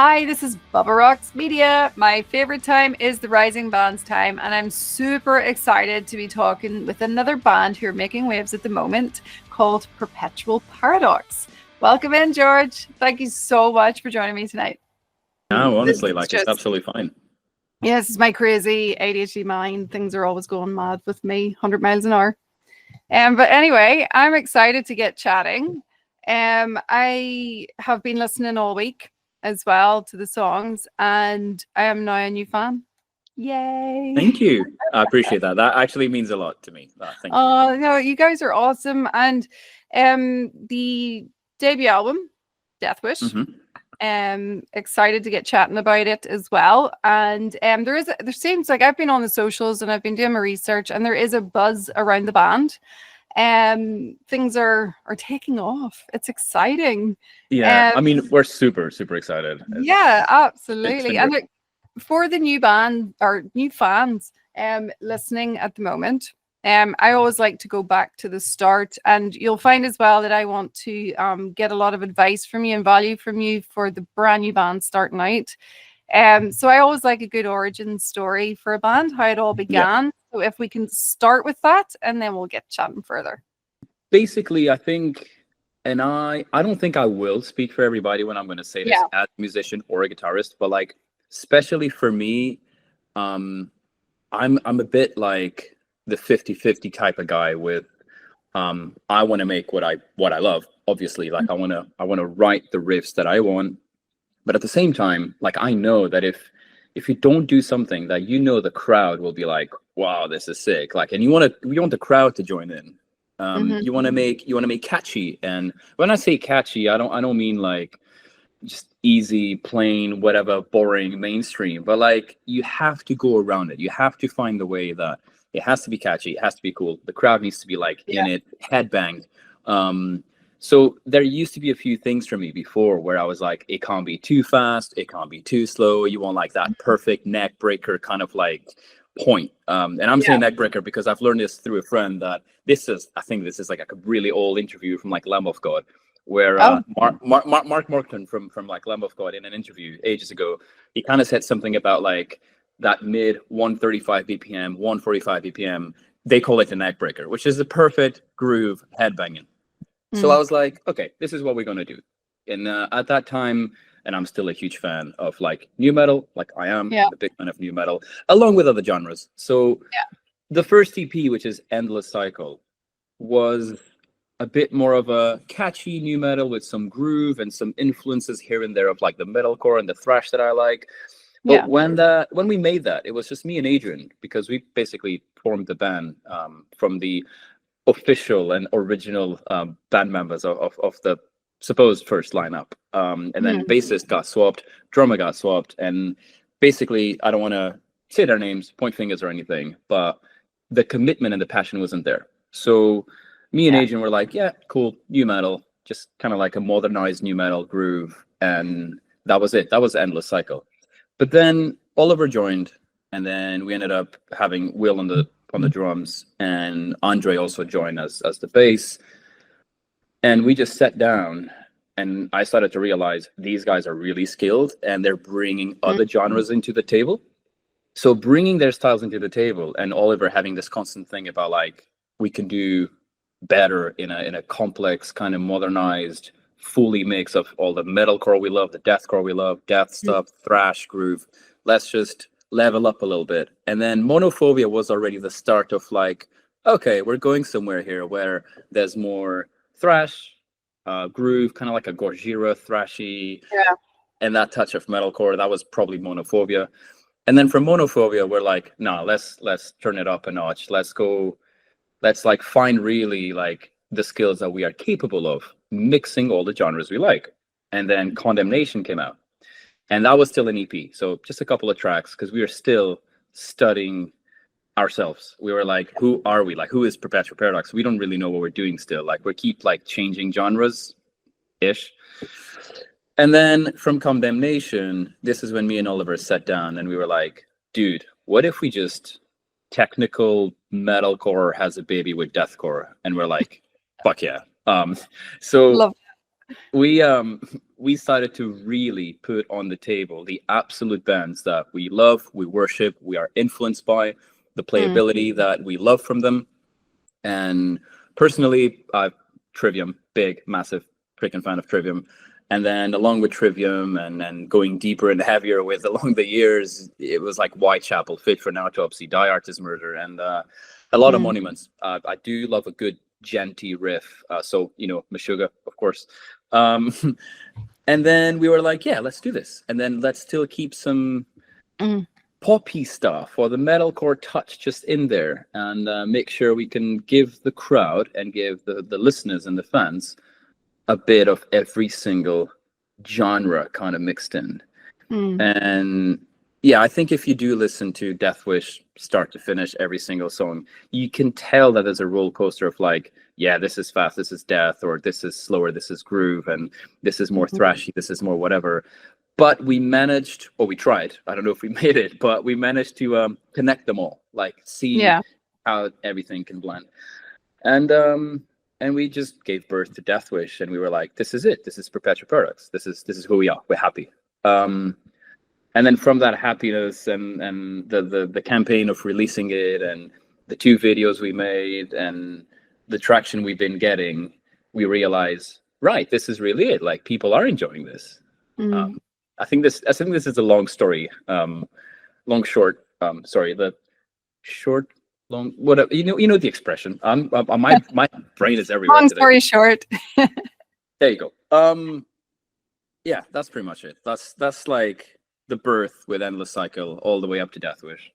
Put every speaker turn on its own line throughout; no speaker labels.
Hi, this is Bubba Rocks Media. My favorite time is the Rising Bands time, and I'm super excited to be talking with another band who are making waves at the moment called Perpetual Paradox. Welcome in, George. Thank you so much for joining me tonight.
No, honestly, it's absolutely fine.
Yeah, this is my crazy ADHD mind. Things are always going mad with me, 100 miles an hour. But anyway, I'm excited to get chatting. I have been listening all week as well to the songs, and I am now a new fan. Yay!
Thank you. I appreciate that. That actually means a lot to me. Thank you.
Oh no, you guys are awesome. And the debut album, Deathwish. Excited to get chatting about it as well. And there seems like I've been on the socials and I've been doing my research, and there is a buzz around the band. Things are taking off. It's exciting.
Yeah, I mean, we're super excited.
Yeah, absolutely. And for the new band or new fans listening at the moment, I always like to go back to the start, and you'll find as well that I want to get a lot of advice from you and value from you for the brand new band starting out. So I always like a good origin story for a band, how it all began. Yeah. So if we can start with that, and then we'll get chatting further.
Basically, I think, and I don't think I will speak for everybody when I'm going to say this as a musician or a guitarist, but like, especially for me, I'm a bit like the 50-50 type of guy with, I want to make what I love, obviously. Like I want to write the riffs that I want. But at the same time, like I know that if you don't do something that the crowd will be like, wow, this is sick. Like, and you want the crowd to join in. You want to make catchy. And when I say catchy, I don't mean like just easy, plain, whatever, boring, mainstream. But like you have to go around it. You have to find the way that it has to be catchy. It has to be cool. The crowd needs to be like in it, headbanged. So there used to be a few things for me before where I was like, it can't be too fast, it can't be too slow. You want like that perfect neck breaker kind of like point. And I'm saying neck breaker because I've learned this through a friend that I think this is like a really old interview from like Lamb of God, where Mark Morton from like Lamb of God in an interview ages ago, he kind of said something about like that mid 135 BPM, 145 BPM. They call it the neck breaker, which is the perfect groove headbanging. So I was like, okay, this is what we're going to do. And at that time, and I'm still a huge fan of like new metal, like I am a big fan of new metal, along with other genres. So the first EP, which is Endless Cycle, was a bit more of a catchy new metal with some groove and some influences here and there of like the metalcore and the thrash that I like. But when we made that, it was just me and Adrian, because we basically formed the band from the official and original band members of the supposed first lineup, and then bassist got swapped, drummer got swapped, and basically I don't want to say their names, point fingers or anything, but the commitment and the passion wasn't there. So me and Adrian were like, yeah, cool, new metal, just kind of like a modernized new metal groove, and that was it. That was Endless Cycle. But then Oliver joined, and then we ended up having Will on the drums, and Andre also joined as the bass. And we just sat down, and I started to realize these guys are really skilled, and they're bringing other genres into the table. So bringing their styles into the table, and Oliver having this constant thing about like, we can do better in a complex kind of modernized, fully mix of all the metalcore we love, the deathcore we love, death stuff, thrash, groove. Let's just level up a little bit. And then Monophobia was already the start of like, okay, we're going somewhere here where there's more thrash, groove, kind of like a Gojira thrashy, and that touch of metalcore. That was probably Monophobia. And then from Monophobia, we're like, no, let's turn it up a notch. Let's like find really like the skills that we are capable of mixing all the genres we like. And then Condemnation came out. And that was still an EP. So just a couple of tracks, because we were still studying ourselves. We were like, who are we? Like, who is Perpetual Paradox? We don't really know what we're doing still. Like, we keep like changing genres-ish. And then from Condemnation, this is when me and Oliver sat down and we were like, dude, what if we just technical metalcore has a baby with deathcore? And we're like, fuck yeah. So we we started to really put on the table the absolute bands that we love, we worship, we are influenced by, the playability that we love from them. And personally, Trivium, big, massive freaking fan of Trivium. And then along with Trivium and going deeper and heavier with along the years, it was like Whitechapel, Fit for an Autopsy, Die Artist Murder, and a lot of monuments. I do love a good djenty riff. So, you know, Meshuggah, of course. And then we were like, yeah, let's do this. And then let's still keep some poppy stuff or the metalcore touch just in there, and make sure we can give the crowd and give the listeners and the fans a bit of every single genre kind of mixed in. And yeah, I think if you do listen to Deathwish start to finish, every single song, you can tell that there's a roller coaster of like, yeah, this is fast, this is death, or this is slower, this is groove, and this is more thrashy, this is more whatever. But we managed, or we tried, I don't know if we made it, but we managed to connect them all, like see how everything can blend. And we just gave birth to Deathwish, and we were like, this is it. This is Perpetual Paradox. This is who we are. We're happy. And then from that happiness and the campaign of releasing it and the 2 videos we made and the traction we've been getting, we realize, right, this is really it. Like, people are enjoying this. I think this is a long story. Long short. Sorry, the short. Long, whatever, you know the expression. My brain is everywhere.
Long story short.
There you go. Yeah, that's pretty much it. That's like the birth with Endless Cycle all the way up to Deathwish.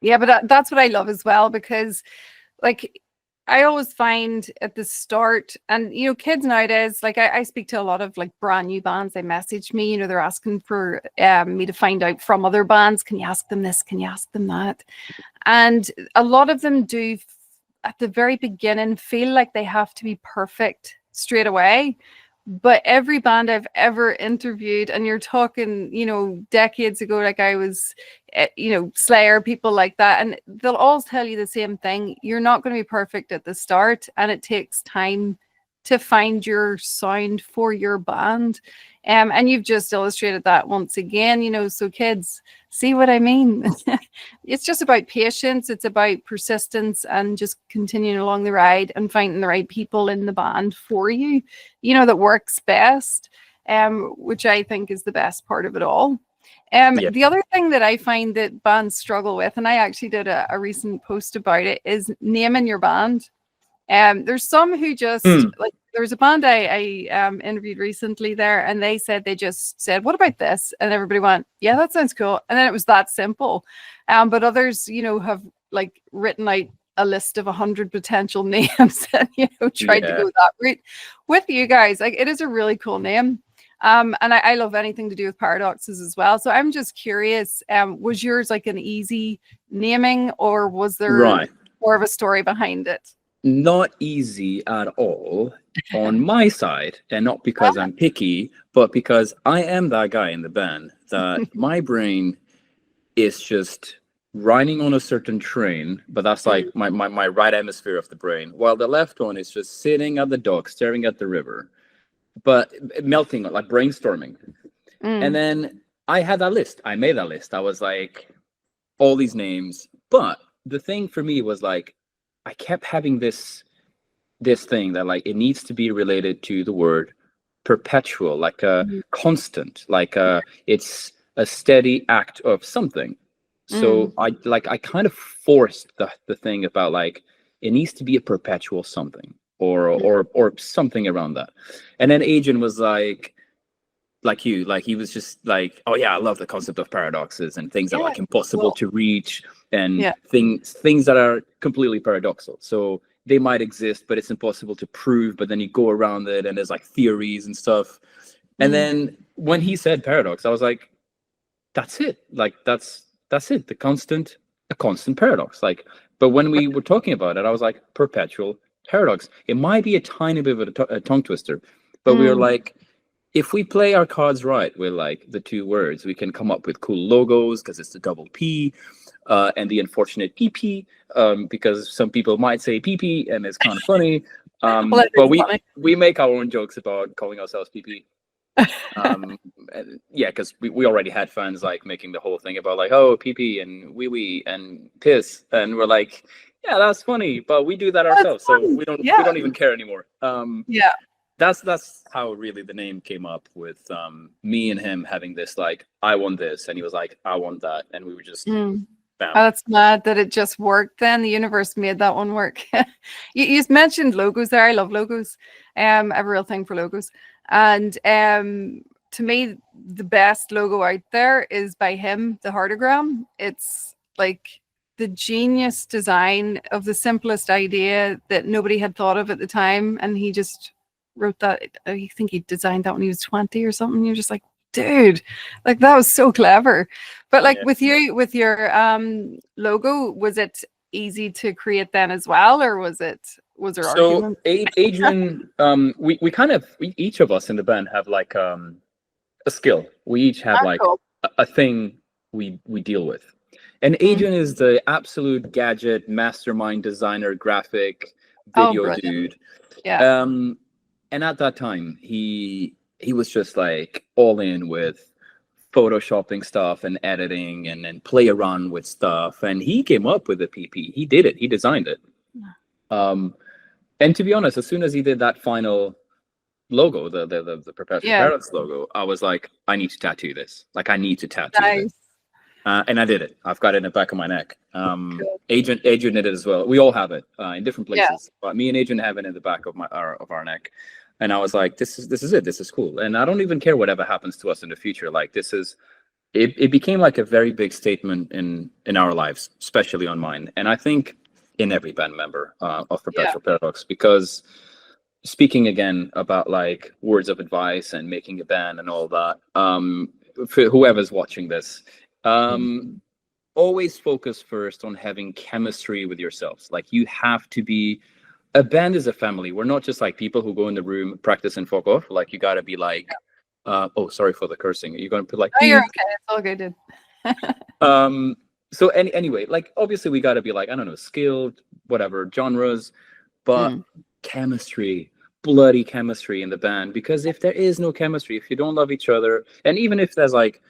Yeah, but that's what I love as well, because like I always find at the start, and you know, kids nowadays, like I speak to a lot of like brand new bands. They message me, you know, they're asking for me to find out from other bands. Can you ask them this? Can you ask them that? And a lot of them do at the very beginning feel like they have to be perfect straight away. But every band I've ever interviewed, and you're talking, you know, decades ago, like I was, you know, Slayer, people like that, and they'll all tell you the same thing. You're not going to be perfect at the start, and it takes time to find your sound for your band. And you've just illustrated that once again, you know, so kids, see what I mean? It's just about patience. It's about persistence and just continuing along the ride and finding the right people in the band for you, you know, that works best, which I think is the best part of it all. The other thing that I find that bands struggle with, and I actually did a recent post about it, is naming your band. There's some who just like, there was a band I interviewed recently there, and they just said, what about this? And everybody went, yeah, that sounds cool. And then it was that simple. But others, you know, have like written out a list of 100 potential names and, you know, tried to go that route. With you guys, like, it is a really cool name. And I love anything to do with paradoxes as well. So I'm just curious, was yours like an easy naming, or was there more of a story behind it?
Not easy at all on my side, and not because I'm picky, but because I am that guy in the band that my brain is just riding on a certain train, but that's like my right hemisphere of the brain, while the left one is just sitting at the dock staring at the river, but melting, like brainstorming. And then I had that list. I made that list. I was like, all these names, but the thing for me was like, I kept having this thing that like, it needs to be related to the word perpetual, like a constant, like it's a steady act of something. So I kind of forced the thing about like, it needs to be a perpetual something or something around that. And then Agent was like you, like he was just like, oh yeah, I love the concept of paradoxes and things that are like impossible to reach, and things that are completely paradoxical. So they might exist, but it's impossible to prove, but then you go around it and there's like theories and stuff. And then when he said paradox, I was like, that's it. Like that's it. A constant paradox. Like, but when we were talking about it, I was like, perpetual paradox. It might be a tiny bit of a tongue twister, but we were like, if we play our cards right with like the 2 words, we can come up with cool logos, because it's the double P, and the unfortunate PP, because some people might say PP and it's kind of funny. But we make our own jokes about calling ourselves PP. Yeah, because we already had fans like making the whole thing about like, oh, pee pee and wee wee and piss, and we're like, yeah, that's funny, but we do that
That's
ourselves, so
fun.
we don't even care anymore.
Yeah.
That's how really the name came up, with me and him having this like, I want this, and he was like, I want that, and we were just
Mm.
bam.
Oh, that's mad that it just worked then. The universe made that one work. You mentioned logos there. I love logos. I have a real thing for logos. And to me, the best logo out there is by him, the heartogram. It's like the genius design of the simplest idea that nobody had thought of at the time. And he just wrote that. I think he designed that when he was 20 or something. You're just like, dude, like that was so clever. But like
Yeah.
with you, with your logo, was it easy to create then as well, or was there
So
argument?
Adrian, we each of us in the band have like a skill. We each have
Ah,
like
cool.
a thing we deal with. And Adrian is the absolute gadget mastermind, designer, graphic,
Oh,
video
brilliant.
dude.
Yeah.
And at that time, he was just like all in with photoshopping stuff and editing and play around with stuff. And he came up with the PP. He did it. He designed it. And to be honest, as soon as he did that final logo, the Perpetual
Yeah.
Paradox logo, I was like, I need to tattoo this. Like, I need to tattoo this.
Nice.
And I did it. I've got it in the back of my neck.
Cool.
Adrian did it as well. We all have it in different
Yeah.
places. But me and Adrian have it in the back of our neck. And I was like, this is it. This is cool. And I don't even care whatever happens to us in the future. Like, this is it became like a very big statement in our lives, especially on mine. And I think in every band member of Perpetual Paradox, because speaking again about like words of advice and making a band and all that, for whoever's watching this, always focus first on having chemistry with yourselves. Like, you have to be, a band is a family. We're not just like people who go in the room, practice and fuck off. Like, you got to be like, oh, sorry for the cursing. You're going to put like,
Oh, you're okay. It's all good, dude.
so anyway, like, obviously we got to be like, I don't know, skilled, whatever genres, but chemistry, bloody chemistry in the band. Because if there is no chemistry, if you don't love each other, and even if there's like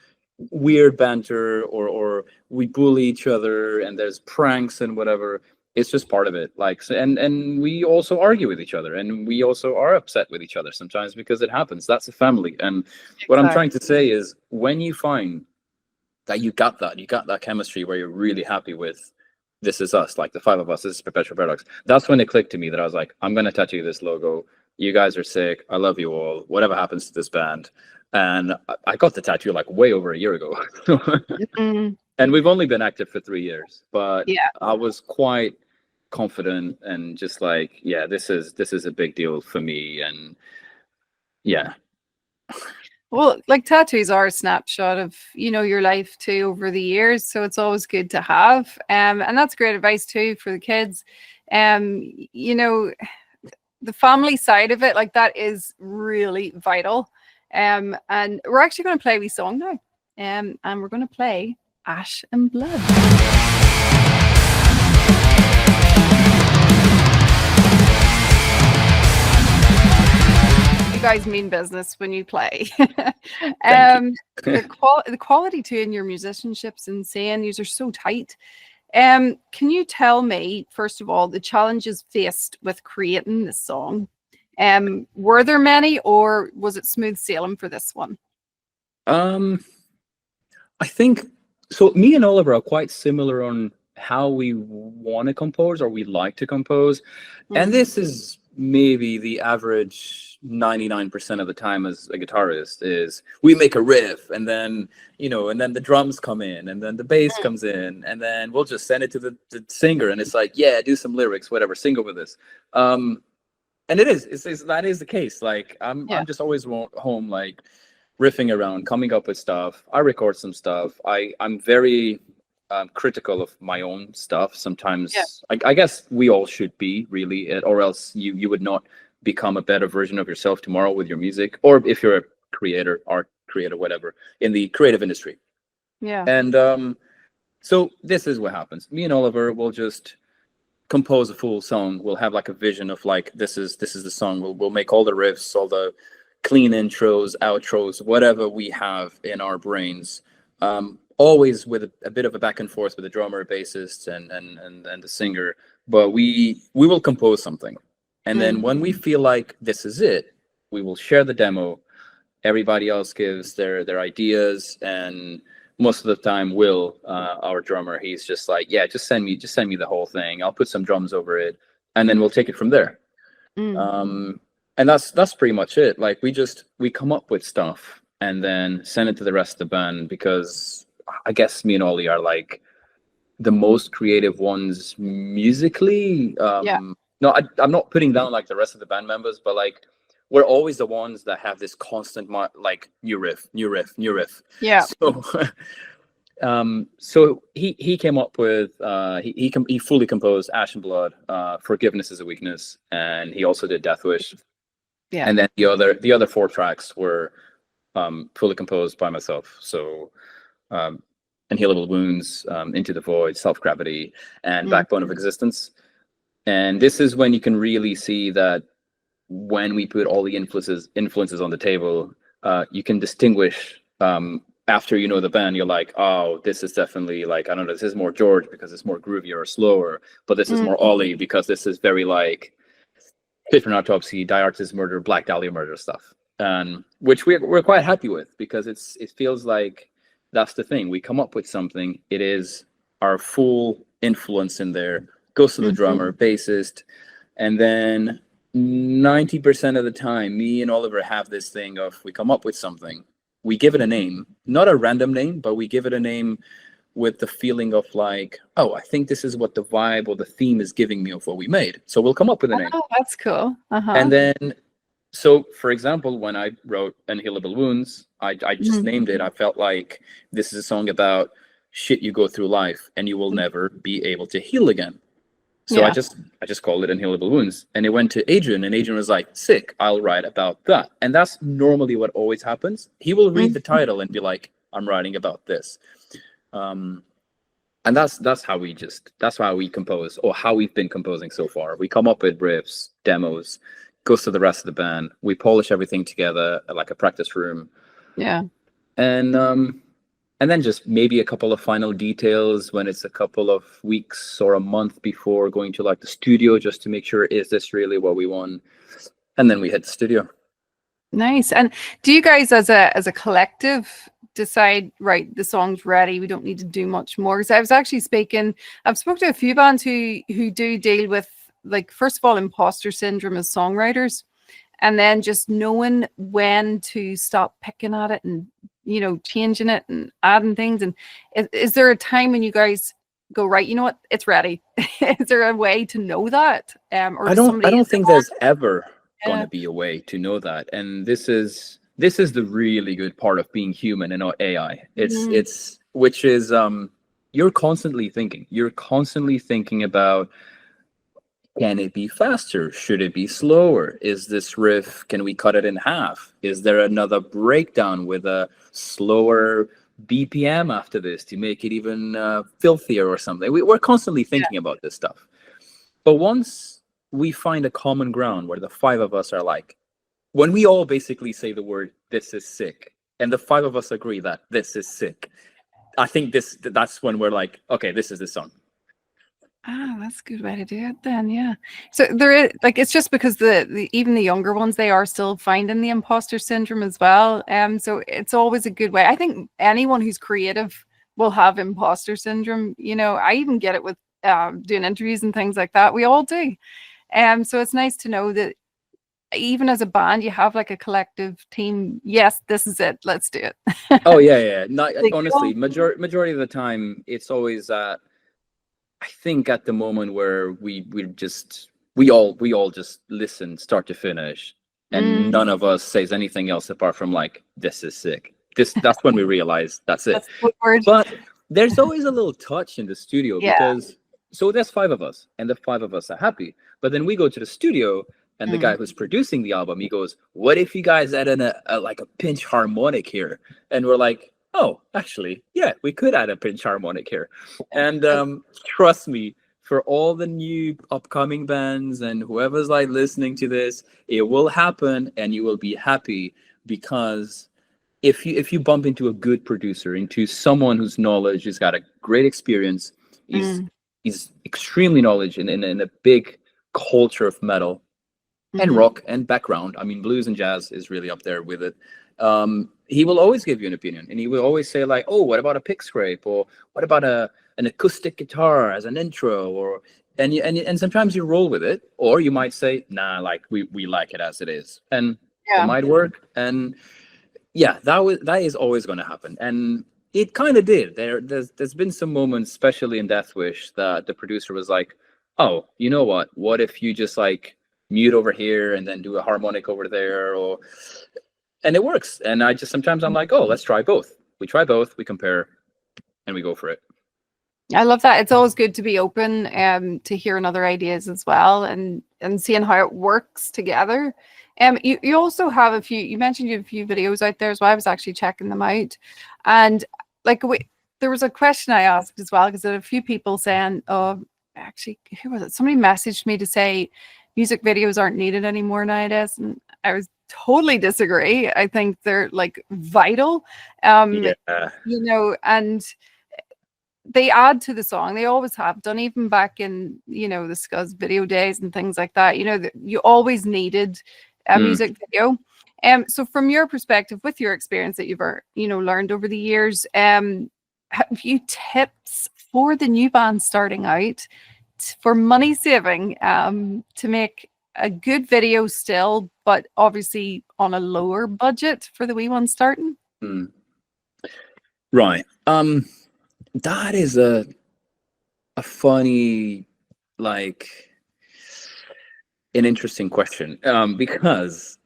weird banter or we bully each other and there's pranks and whatever, it's just part of it. Like, and we also argue with each other, and we also are upset with each other sometimes, because it happens. That's a family. And what I'm trying to say is, when you find that you got that chemistry where you're really happy with, this is us, like the five of us, this is Perpetual Paradox, that's when it clicked to me that I was like, I'm gonna tattoo this logo. You guys are sick. I love you all. Whatever happens to this band. And I got the tattoo like way over a year ago. And we've only been active for 3 years, but I was quite confident and just like, yeah, this is a big deal for me. And yeah.
Well, like, tattoos are a snapshot of, your life too over the years. So it's always good to have. And that's great advice too for the kids. The family side of it, like, that is really vital. And we're actually going to play a wee song now. And we're going to play Ash and Blood. You guys mean business when you play. The quality too in your musicianship's insane. Yous are so tight. Can you tell me, first of all, the challenges faced with creating this song? Were there many, or was it smooth sailing for this one?
I think so. Me and Oliver are quite similar on how we want to compose, or we like to compose. And this is maybe the average 99% of the time as a guitarist, is we make a riff, and then and then the drums come in, and then the bass comes in, and then we'll just send it to the singer, and it's like, yeah, do some lyrics, whatever, sing over this. And that is the case. Like, I'm just always home, like, riffing around, coming up with stuff. I record some stuff. I'm very critical of my own stuff sometimes. I guess we all should be, really, or else you would not become a better version of yourself tomorrow with your music, or if you're a creator, art creator, whatever, in the creative industry. And so this is what happens. Me and Oliver will just compose a full song. We'll have like a vision of like, this is the song. We'll make all the riffs, all the clean intros, outros, whatever we have in our brains. Always with a bit of a back and forth with the drummer, bassist, and the singer. But we will compose something, and then when we feel like this is it, we will share the demo. Everybody else gives their ideas, and most of the time, Will, our drummer, he's just like, yeah, just send me the whole thing. I'll put some drums over it, and then we'll take it from there. And that's pretty much it. Like we come up with stuff and then send it to the rest of the band, because I guess me and Ollie are like the most creative ones musically. No, I'm not putting down like the rest of the band members, but like we're always the ones that have this constant like new riff.
Yeah.
So he came up with he fully composed Ash and Blood, Forgiveness is a Weakness, and he also did Deathwish.
Yeah.
And then the other 4 tracks were fully composed by myself. So Unhealable Wounds, Into the Void, Self-Gravity, and Backbone of Existence. And this is when you can really see that when we put all the influences on the table, you can distinguish after you know the band. You're like, oh, this is definitely like, I don't know, this is more George because it's more groovy or slower, but this is more Ollie because this is very like Fit for an Autopsy, Die Artist Murder, Black Dahlia Murder stuff, which we're quite happy with, because it feels like that's the thing. We come up with something, it is our full influence in there, goes to the drummer, bassist, and then 90% of the time, me and Oliver have this thing of, we come up with something, we give it a name, not a random name, but we give it a name with the feeling of like, oh, I think this is what the vibe or the theme is giving me of what we made. So we'll come up with a name.
Oh, that's cool.
And then, so for example, when I wrote Unhealable Wounds, I just named it. I felt like this is a song about shit you go through life and you will never be able to heal again. So I just called it Unhealable Wounds, and it went to Adrian, and Adrian was like, sick, I'll write about that. And that's normally what always happens. He will read the title and be like, I'm writing about this. And that's how we compose, or how we've been composing so far. We come up with riffs, demos, goes to the rest of the band. We polish everything together at like a practice room.
Yeah.
And then just maybe a couple of final details when it's a couple of weeks or a month before going to like the studio, just to make sure, is this really what we want? And then we hit the studio.
Nice. And do you guys as a collective decide, right, the song's ready, we don't need to do much more? Because I was actually I've spoken to a few bands who do deal with, like, first of all, imposter syndrome as songwriters, and then just knowing when to stop picking at it and, you know, changing it and adding things. And is there a time when you guys go, right, you know what, it's ready? Is there a way to know that? Or
I don't think there's ever going to be a way to know that. And this is the really good part of being human and not AI. It's which is you're constantly thinking about, can it be faster? Should it be slower? Is this riff, can we cut it in half? Is there another breakdown with a slower BPM after this to make it even filthier or something? We're constantly thinking about this stuff. But once we find a common ground where the 5 of us are like, when we all basically say the word, this is sick, and the 5 of us agree that this is sick, I think that's when we're like, okay, this is the song.
Ah, that's a good way to do it then. Yeah. So there is, like, it's just because even the younger ones, they are still finding the imposter syndrome as well. So it's always a good way. I think anyone who's creative will have imposter syndrome. You know, I even get it with doing interviews and things like that. We all do. So it's nice to know that even as a band, you have like a collective team. Yes, this is it. Let's do it.
Oh yeah. Not like, honestly, majority of the time, it's always I think at the moment where we all just listen start to finish, and none of us says anything else apart from like, this is sick. That's when we realize that's it. But there's always a little touch in the studio, because so there's 5 of us, and the 5 of us are happy. But then we go to the studio, and the guy who's producing the album, he goes, what if you guys add in a pinch harmonic here? And we're like, oh, actually, yeah, we could add a pinch harmonic here. And trust me, for all the new upcoming bands and whoever's like listening to this, it will happen and you will be happy, because if you bump into a good producer, into someone whose knowledge has got a great experience, he's extremely knowledgeable in a big culture of metal and rock and background. I mean, blues and jazz is really up there with it. He will always give you an opinion, and he will always say like, "Oh, what about a pick scrape?" or "What about an acoustic guitar as an intro?" Or and sometimes you roll with it, or you might say, "Nah, like we like it as it is," and it might work. And yeah, that is always going to happen, and it kind of did. There's been some moments, especially in Deathwish, that the producer was like, "Oh, you know what? What if you just like mute over here and then do a harmonic over there?" Or and it works. And I just sometimes I'm like, "Oh, let's try both." We try both, we compare, and we go for it.
I love that. It's always good to be open to hearing other ideas as well, and seeing how it works together. You also have a few, you mentioned you have a few videos out there as well. I was actually checking them out, and like there was a question I asked as well, because there were a few people saying, oh, actually, who was it? Somebody messaged me to say music videos aren't needed anymore nowadays, and I was totally disagree. I think they're like vital, you know, and they add to the song. They always have done, even back in, you know, the Scuzz video days and things like that. You know, that you always needed a music video. So from your perspective, with your experience that you've learned over the years, have you tips for the new band starting out for money saving, to make a good video still, but obviously on a lower budget for the wee one starting?
Right. That is a funny, like, an interesting question, because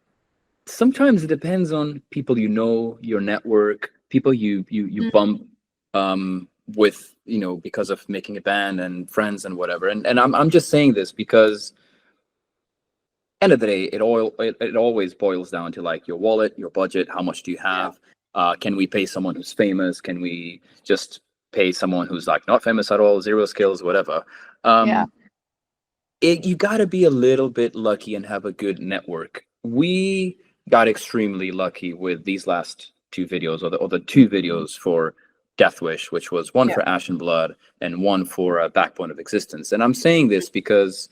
sometimes it depends on people, you know, your network, people you bump with, you know, because of making a band, and friends and whatever. And I'm just saying this because end of the day, it always boils down to like your wallet, your budget, how much do you have? Can we pay someone who's famous? Can we just pay someone who's like not famous at all, zero skills, whatever? You got to be a little bit lucky and have a good network. We got extremely lucky with these last two videos, or the two videos for Deathwish, which was one for Ash and Blood and one for Backbone of Existence. And I'm saying this because,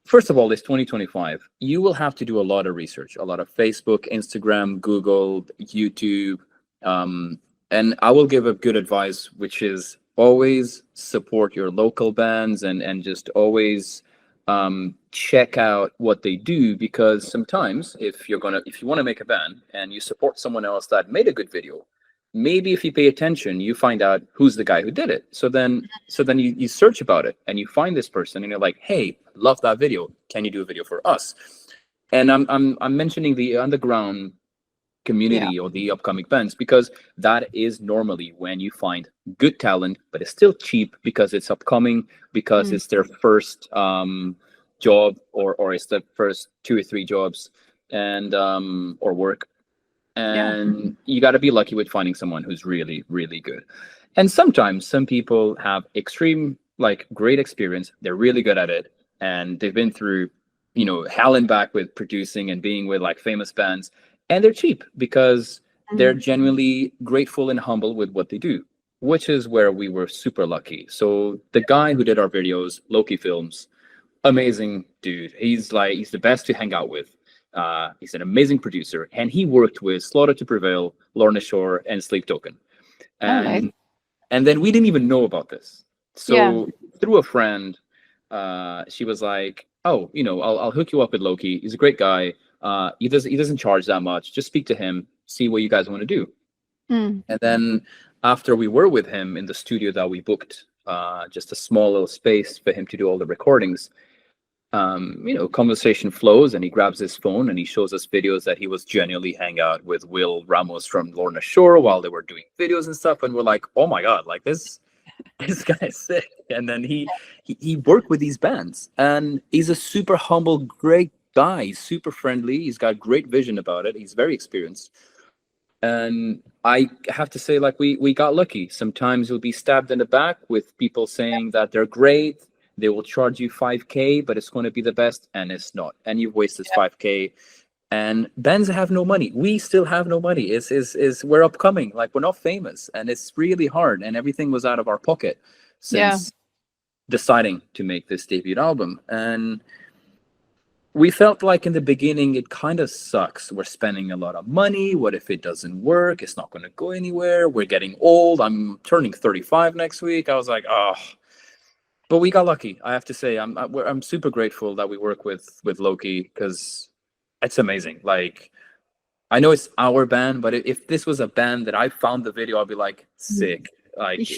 first of all, it's 2025. You will have to do a lot of research, a lot of Facebook, Instagram, Google, YouTube. And I will give a good advice, which is always support your local bands, and just always check out what they do, because sometimes if you want to make a band and you support someone else that made a good video, maybe if you pay attention, you find out who's the guy who did it. So then you search about it and you find this person and you're like, hey, love that video. Can you do a video for us? And I'm mentioning the underground community or the upcoming bands, because that is normally when you find good talent, but it's still cheap because it's upcoming, because it's their first job, or it's the first 2 or 3 jobs, and or work. And you got to be lucky with finding someone who's really, really good. And sometimes some people have extreme, like, great experience. They're really good at it, and they've been through, you know, hell and back with producing and being with like famous bands, and they're cheap because they're genuinely grateful and humble with what they do, which is where we were super lucky. So the guy who did our videos, Loki Films, amazing dude. He's the best to hang out with. He's an amazing producer, and he worked with Slaughter to Prevail, Lorna Shore, and Sleep Token. And then we didn't even know about this. So through a friend, she was like, "Oh, you know, I'll hook you up with Loki. He's a great guy. He doesn't charge that much. Just speak to him, see what you guys want to do." And then after we were with him in the studio that we booked, just a small little space for him to do all the recordings, you know, conversation flows, and he grabs his phone and he shows us videos that he was genuinely hanging out with Will Ramos from Lorna Shore while they were doing videos and stuff. And we're like, oh my God, like this guy is sick. And then he worked with these bands, and he's a super humble, great guy. He's super friendly. He's got great vision about it. He's very experienced. And I have to say, like, we got lucky. Sometimes you'll be stabbed in the back with people saying that they're great. They will charge you 5K, but it's going to be the best, and it's not. And you've wasted 5K. And bands have no money. We still have no money. We're upcoming. Like, we're not famous, and it's really hard. And everything was out of our pocket since deciding to make this debut album. And we felt like in the beginning, it kind of sucks. We're spending a lot of money. What if it doesn't work? It's not going to go anywhere. We're getting old. I'm turning 35 next week. I was like, oh. But we got lucky. I have to say, I'm super grateful that we work with Loki, because it's amazing. Like, I know it's our band, but if this was a band that I found the video, I'd be like, sick. Like,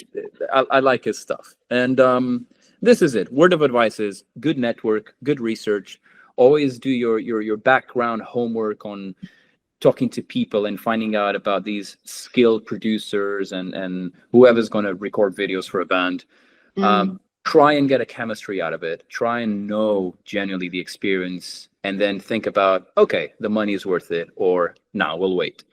I like his stuff. And this is it. Word of advice is good network, good research. Always do your background homework on talking to people and finding out about these skilled producers and whoever's going to record videos for a band. Try and get a chemistry out of it. Try and know genuinely the experience, and then think about, okay, the money is worth it, or no, we'll wait.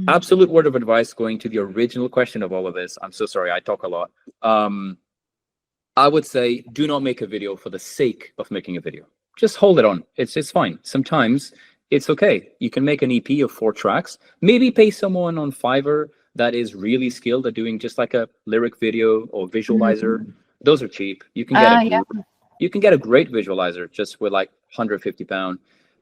Absolute word of advice, going to the original question of all of this. I'm so sorry, I talk a lot. I would say, do not make a video for the sake of making a video. Just hold it on. It's fine. Sometimes it's okay. You can make an EP of 4 tracks. Maybe pay someone on Fiverr that is really skilled at doing just like a lyric video or visualizer. Those are cheap. You can get you can get a great visualizer just with like £150,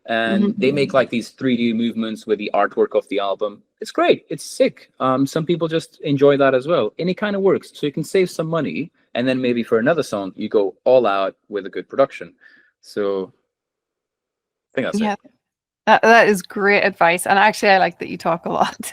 and they make like these 3D movements with the artwork of the album. It's great. It's sick. Some people just enjoy that as well, and it kind of works. So you can save some money, and then maybe for another song you go all out with a good production. So I think that's it.
That is great advice. And actually, I like that you talk a lot,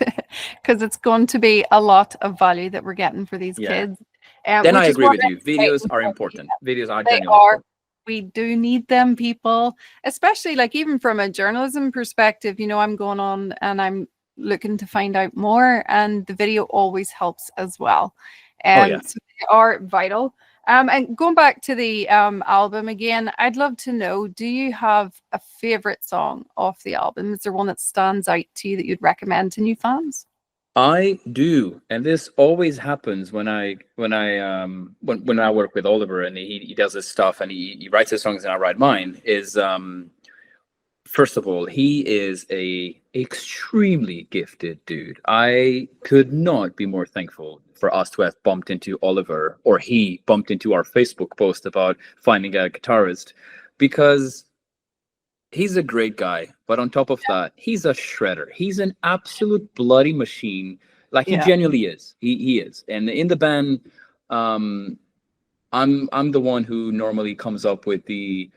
because it's going to be a lot of value that we're getting for these kids.
Then I agree with you. Videos are important. Videos are genuinely important.
We do need them, people, especially like even from a journalism perspective. You know, I'm going on and I'm looking to find out more, and the video always helps as well. So they are vital. And going back to the album again, I'd love to know, do you have a favorite song off the album? Is there one that stands out to you that you'd recommend to new fans?
I do, and this always happens when I work with Oliver, and he does his stuff and he writes his songs and I write mine. Is first of all, he is a extremely gifted dude. I could not be more thankful for us to have bumped into Oliver, or he bumped into our Facebook post about finding a guitarist, because he's a great guy. But on top of that, he's a shredder. He's an absolute bloody machine. Like, he genuinely is. He is. And in the band, I'm the one who normally comes up with the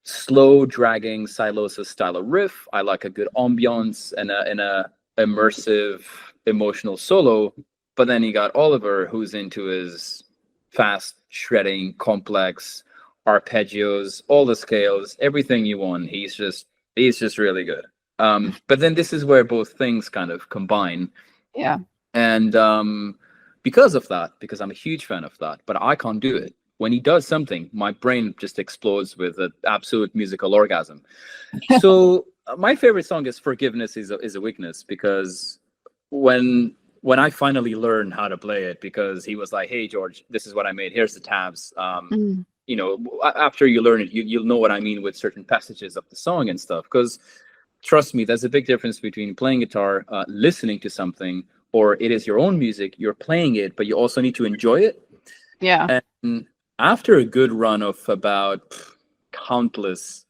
slow dragging Silosa style of riff. I like a good ambiance and a immersive emotional solo. But then you got Oliver, who's into his fast shredding, complex arpeggios, all the scales, everything you want. He's just really good. But then this is where both things kind of combine. And because of that, because I'm a huge fan of that, but I can't do it. When he does something, my brain just explodes with an absolute musical orgasm. So my favorite song is "Forgiveness is a Weakness," because when I finally learned how to play it, because he was like, "Hey George, this is what I made. Here's the tabs." You know, after you learn it, you'll know what I mean with certain passages of the song and stuff. Because trust me, there's a big difference between playing guitar, listening to something, or it is your own music. You're playing it, but you also need to enjoy it. And after a good run of about countless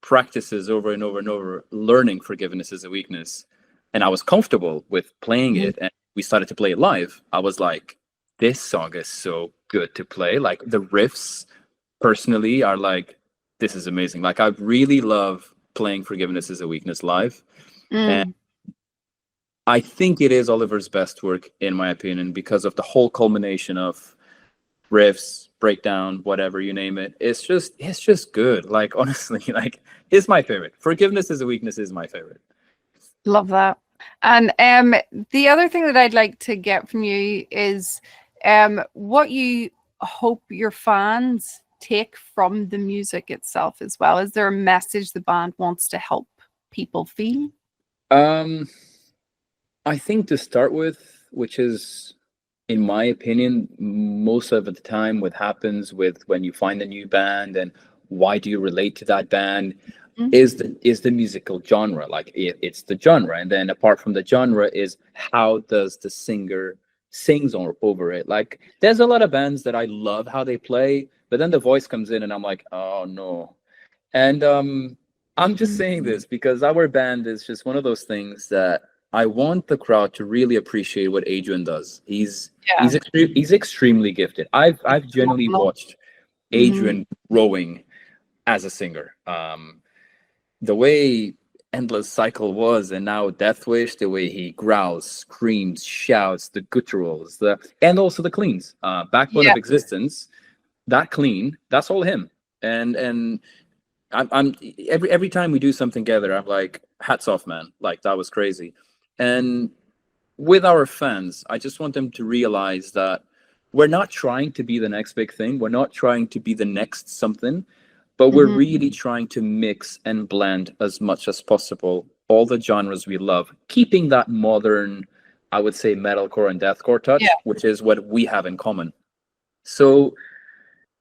practices over and over and over, learning "Forgiveness is a Weakness," and I was comfortable with playing it, and we started to play it live, I was like, this song is so good to play. Like, the riffs personally are like, this is amazing. Like, I really love playing "Forgiveness is a Weakness" live. And I think it is Oliver's best work, in my opinion, because of the whole culmination of riffs, breakdown, whatever you name it. It's just good. Like, honestly, like, it's my favorite. "Forgiveness is a Weakness" is my favorite.
Love that. And the other thing that I'd like to get from you is what you hope your fans take from the music itself as well. Is there a message the band wants to help people feel?
I think to start with, which is, in my opinion, most of the time what happens with when you find a new band and why do you relate to that band
Mhm.
is the musical genre. Like it's the genre, and then apart from the genre is how does the singer sings over it. Like there's a lot of bands that I love how they play, but then the voice comes in and I'm like, oh no. And I'm just saying this because our band is just one of those things that I want the crowd to really appreciate what Adrian does.
Yeah.
He's extremely gifted. I've generally
Phenomenal.
watched
Hmm.
Adrian growing as a singer. The way Endless Cycle was, and now Deathwish, the way he growls, screams, shouts, the gutturals, and also the cleans. Backbone
Yeah.
of Existence, that clean, that's all him. And I'm every time we do something together, I'm like, hats off, man. Like that was crazy. And with our fans, I just want them to realize that we're not trying to be the next big thing. We're not trying to be the next something, but we're
Hmm.
really trying to mix and blend as much as possible all the genres we love, keeping that modern, I would say, metalcore and deathcore
Yeah.
touch, which is what we have in common. So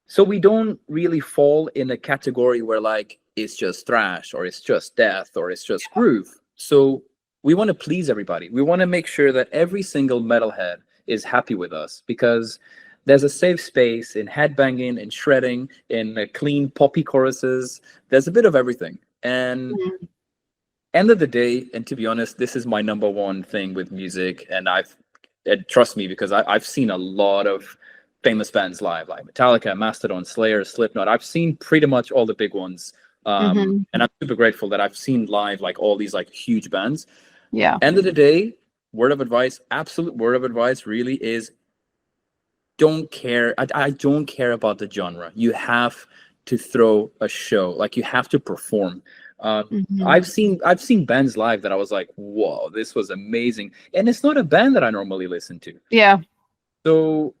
so we don't really fall in a category where like it's just thrash or it's just death or it's just groove. So we want to please everybody. We want to make sure that every single metalhead is happy with us because there's a safe space in headbanging and shredding, in clean poppy choruses. There's a bit of everything. And
Mhm.
end of the day, and to be honest, this is my number one thing with music, and trust me because I've seen a lot of famous bands live, like Metallica, Mastodon, Slayer, Slipknot. I've seen pretty much all the big ones,
Hmm.
and I'm super grateful that I've seen live like all these like huge bands.
Yeah.
End of the day, word of advice, absolute word of advice, really is don't care. I don't care about the genre. You have to throw a show. Like you have to perform.
Hmm.
I've seen bands live that I was like, whoa, this was amazing. And it's not a band that I normally listen to.
Yeah.
So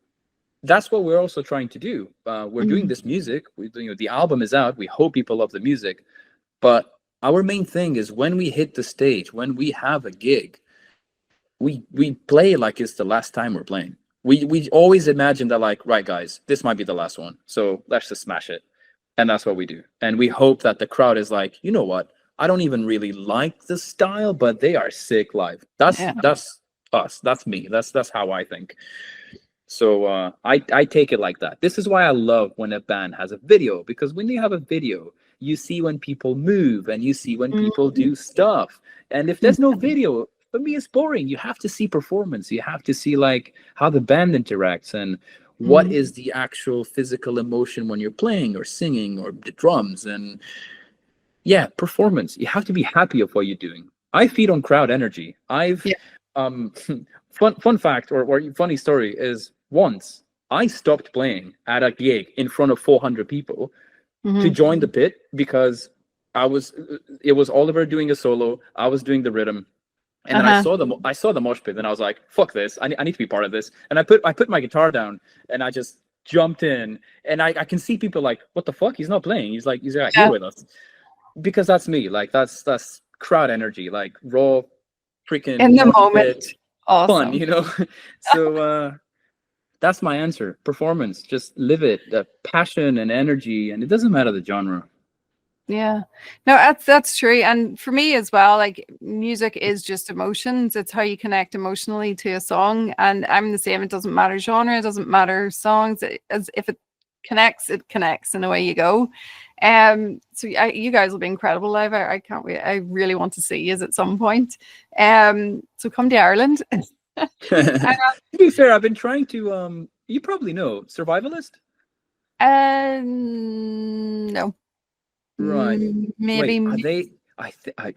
that's what we're also trying to do. We're doing
Hmm.
this music. The album is out. We hope people love the music. But our main thing is when we hit the stage, when we have a gig, we play like it's the last time we're playing. We always imagine that like, right guys, this might be the last one. So let's just smash it. And that's what we do. And we hope that the crowd is like, you know what? I don't even really like the style, but they are sick live. That's
Yeah.
that's us. That's me. That's how I think. So I take it like that. This is why I love when a band has a video, because when you have a video, you see when people move and you see when people
Mhm.
do stuff. And if there's no video, for me it's boring. You have to see performance. You have to see like how the band interacts and what
Mhm.
is the actual physical emotion when you're playing or singing or the drums and yeah, performance. You have to be happy of what you're doing. I feed on crowd energy. I've
Yeah.
um fun fact or funny story is once I stopped playing at a gig in front of 400 people to
Mhm.
join the pit because I was it was Oliver doing a solo, I was doing the rhythm, and then
Uh-huh.
I saw the mosh pit and I was like, fuck this, I need to be part of this. And I put my guitar down and I just jumped in and I can see people like, what the fuck, he's not playing, he's right here
Yeah.
with us, because that's me. Like that's crowd energy, like raw freaking
In the
mosh
moment.
pit fun,
Awesome.
so that's my answer. Performance, just live it, the passion and energy, and it doesn't matter the genre.
Yeah. No, that's true. And for me as well, like music is just emotions. It's how you connect emotionally to a song. And I'm the same. It doesn't matter genre, it doesn't matter songs. As if it connects and away you go. So you guys will be incredible live. I can't wait. I really want to see you at some point. So come to Ireland.
To be fair, I've been trying to you probably know Survivalist.
No.
Right. Wait,
Maybe.
are they?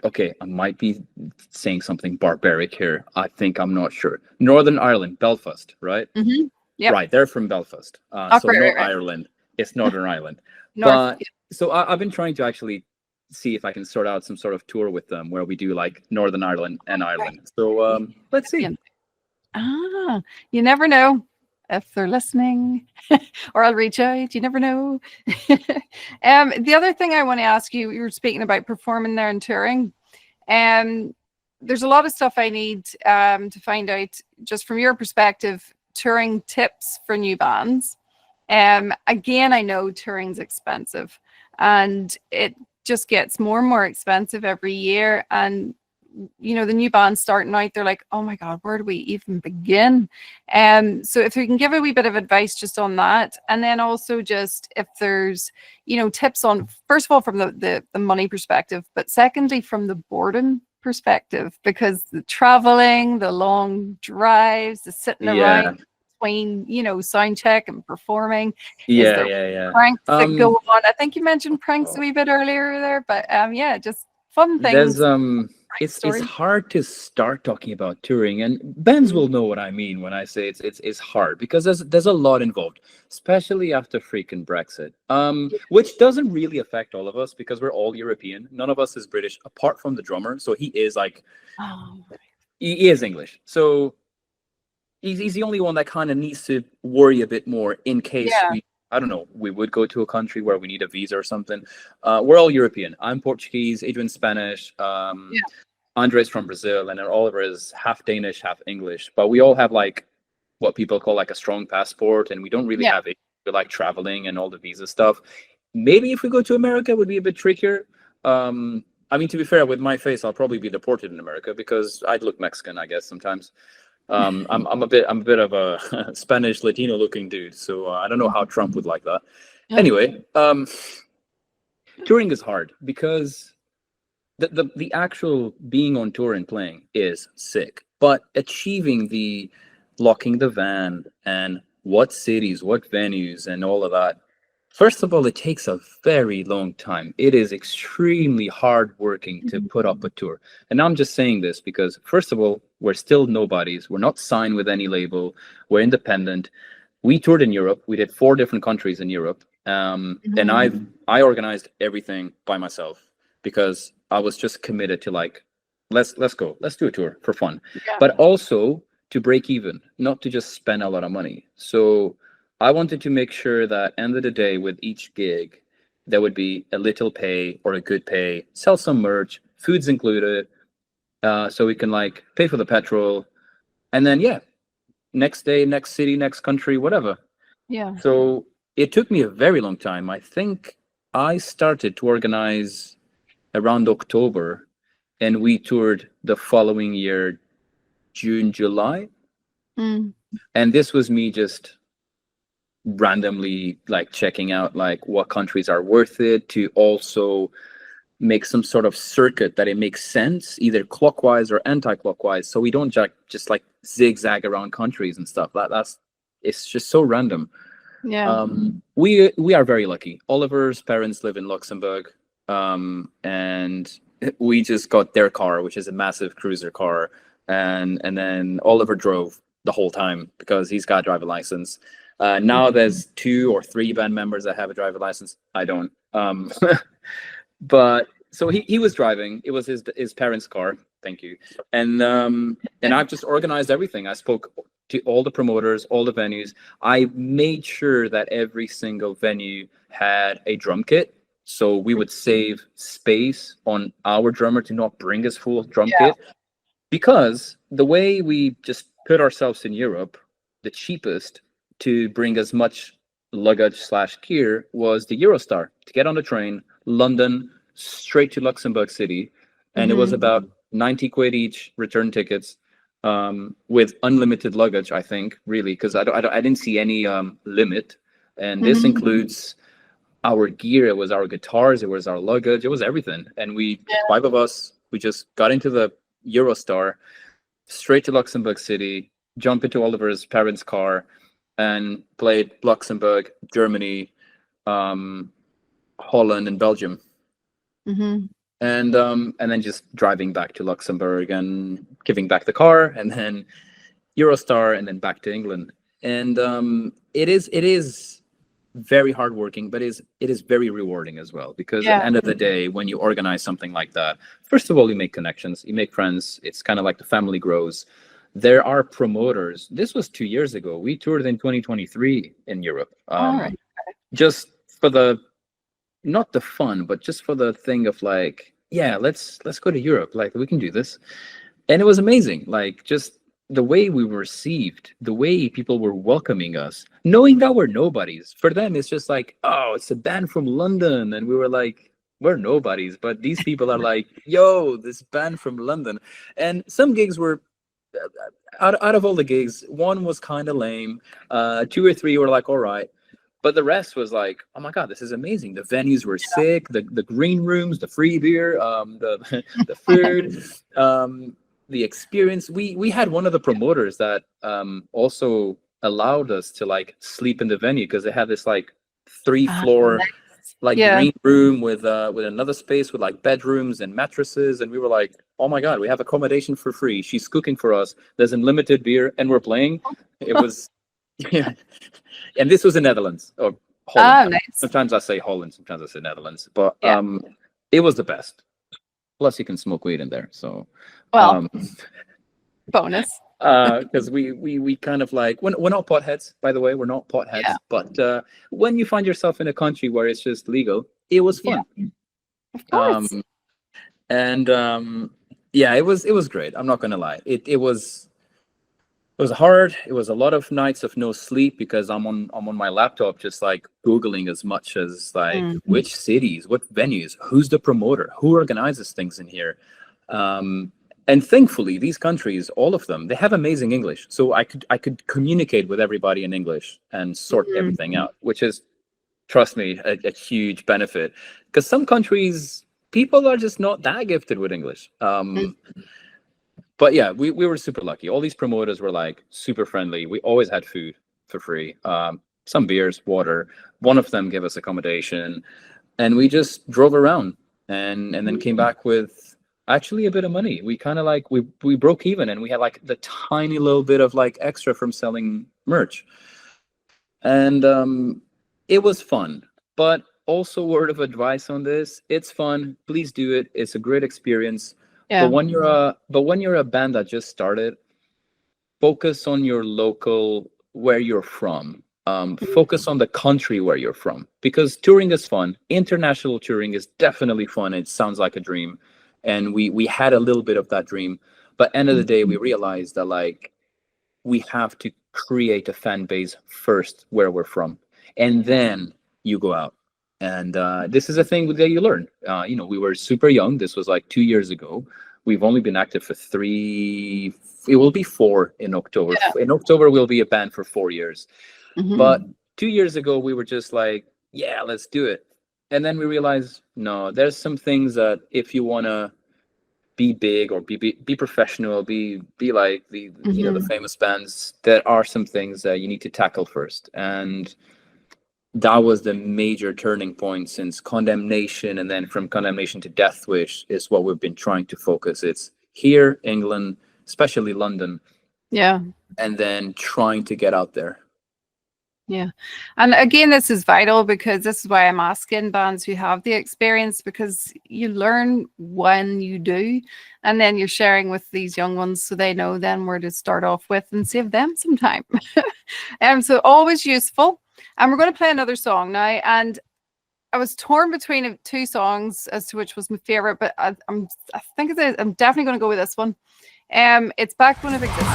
Okay, I might be saying something barbaric here. I think I'm not sure. Northern Ireland, Belfast, right?
Hmm. Yep.
Right, they're from Belfast.
Oh,
So
right,
not
right.
Ireland. It's Northern Ireland.
North.
But so I've been trying to actually see if I can sort out some sort of tour with them where we do like Northern Ireland and
Right.
Ireland. So let's see.
Ah, you never know if they're listening, or I'll reach out. You never know. The other thing I want to ask you, you were speaking about performing there and touring. Um, there's a lot of stuff I need to find out just from your perspective, touring tips for new bands. Again, I know touring's expensive, and it just gets more and more expensive every year. And you know, the new bands starting out, they're like, oh my god, where do we even begin? So if we can give a wee bit of advice just on that, and then also just if there's, you know, tips on, first of all, from the money perspective, but secondly from the boredom perspective, because the traveling, the long drives, the sitting around between, you know, sound check and performing, is there pranks that go on? I think you mentioned pranks a wee bit earlier there, but yeah, just fun things.
It's hard to start talking about touring, and bands will know what I mean when I say it's hard, because there's a lot involved, especially after freaking Brexit, which doesn't really affect all of us because we're all European. None of us is British apart from the drummer, so he is like, he is English, so he's the only one that kind of needs to worry a bit more in case I don't know, we would go to a country where we need a visa or something. We're all European. I'm Portuguese, Adrian's Spanish, Andre's from Brazil, and then Oliver is half Danish, half English. But we all have like what people call like a strong passport, and we don't really have it. We like traveling and all the visa stuff. Maybe if we go to America, it would be a bit trickier. I mean, to be fair, with my face, I'll probably be deported in America because I'd look Mexican, I guess, sometimes. I'm a bit of a Spanish Latino looking dude, so I don't know how Trump would like that. Anyway, touring is hard because the actual being on tour and playing is sick, but achieving the locking the van and what cities, what venues, and all of that. First of all, it takes a very long time. It is extremely hard working to put up a tour. And I'm just saying this because, first of all, we're still nobodies. We're not signed with any label. We're independent. We toured in Europe. We did 4 different countries in Europe. And I organized everything by myself because I was just committed to like, let's go. Let's do a tour for fun. But also to break even, not to just spend a lot of money. So I wanted to make sure that end of the day with each gig, there would be a little pay or a good pay, sell some merch, food's included, so we can like pay for the petrol. And then, next day, next city, next country, whatever. So it took me a very long time. I think I started to organize around October, and we toured the following year, June, July. And this was me just randomly like checking out like what countries are worth it, to also make some sort of circuit that it makes sense either clockwise or anti-clockwise, so we don't just like zigzag around countries and stuff. That's it's just so random. We are very lucky. Oliver's parents live in Luxembourg, and we just got their car, which is a massive cruiser car, and then Oliver drove the whole time because he's got a driver license. Now there's 2 or 3 band members that have a driver license. I don't. But so he was driving. It was his parents' car. Thank you. And I've just organized everything. I spoke to all the promoters, all the venues. I made sure that every single venue had a drum kit. So we would save space on our drummer to not bring his full drum kit. Because the way we just put ourselves in Europe, the cheapest to bring as much luggage/gear was the Eurostar, to get on the train, London, straight to Luxembourg City. And it was about 90 quid each, return tickets, with unlimited luggage, I think, really, because I didn't see any limit. And this includes our gear. It was our guitars, it was our luggage, it was everything. And we 5 of us, we just got into the Eurostar, straight to Luxembourg City, jump into Oliver's parents' car, and played Luxembourg, Germany, Holland, and Belgium. And then just driving back to Luxembourg and giving back the car, and then Eurostar, and then back to England. And it is very hardworking, but it is very rewarding as well, because at the end of the day, when you organize something like that, first of all, you make connections, you make friends. It's kind of like the family grows. There are promoters. This was 2 years ago. We toured in 2023 in Europe. Just for the, not the fun, but just for the thing of like, let's go to Europe. Like, we can do this. And it was amazing. Like, just the way we were received, the way people were welcoming us, knowing that we're nobodies. For them, it's just like, oh, it's a band from London. And we were like, we're nobodies. But these people are like, yo, this band from London. And some gigs were, out of all the gigs, one was kind of lame. Two or three were like, all right. But the rest was like, oh my God, this is amazing. The venues were sick, the green rooms, the free beer, the the food, the experience. We had one of the promoters that also allowed us to like sleep in the venue, because they had this like 3-floor like green room with another space with like bedrooms and mattresses, and we were like, oh my God, we have accommodation for free. She's cooking for us. There's unlimited beer, and we're playing. It was yeah. And this was in Netherlands or Holland.
Nice.
Sometimes I say Holland, sometimes I say Netherlands, but it was the best. Plus, you can smoke weed in there, so
bonus.
Because we kind of like, we're not potheads, by the way. We're not potheads, but when you find yourself in a country where it's just legal, it was fun.
Of course.
It was great. I'm not gonna lie. It was hard. It was a lot of nights of no sleep, because I'm on my laptop just like Googling as much as like which cities, what venues, who's the promoter, who organizes things in here. And thankfully, these countries, all of them, they have amazing English. So I could communicate with everybody in English and sort everything out, which is, trust me, a huge benefit. Because some countries, people are just not that gifted with English. But yeah, we were super lucky. All these promoters were like super friendly. We always had food for free, some beers, water. One of them gave us accommodation, and we just drove around and then came back with actually a bit of money. We kind of like, we broke even, and we had like the tiny little bit of like extra from selling merch. And it was fun. But also, word of advice on this: it's fun. Please do it. It's a great experience.
Yeah.
But when you're a band that just started, focus on your local, where you're from. Focus on the country where you're from, because touring is fun. International touring is definitely fun. It sounds like a dream, and we had a little bit of that dream. But end of the day, we realized that like we have to create a fan base first where we're from, and then you go out. And this is a thing that you learn. We were super young. This was like 2 years ago. We've only been active for 3. It will be 4 in October. Yeah. In October, we'll be a band for 4 years. But 2 years ago, we were just like, yeah, let's do it. And then we realized, no, there's some things that if you want to be big or be professional, be like the the famous bands, there are some things that you need to tackle first. And that was the major turning point since Condemnation, and then from Condemnation to Deathwish is what we've been trying to focus. It's here, England, especially London.
Yeah.
And then trying to get out there.
Yeah. And again, this is vital, because this is why I'm asking bands who have the experience, because you learn when you do, and then you're sharing with these young ones so they know then where to start off with and save them some time. So always useful. And we're going to play another song now. And I was torn between 2 songs as to which was my favorite, but I think I'm definitely going to go with this one. It's Backbone of Existence.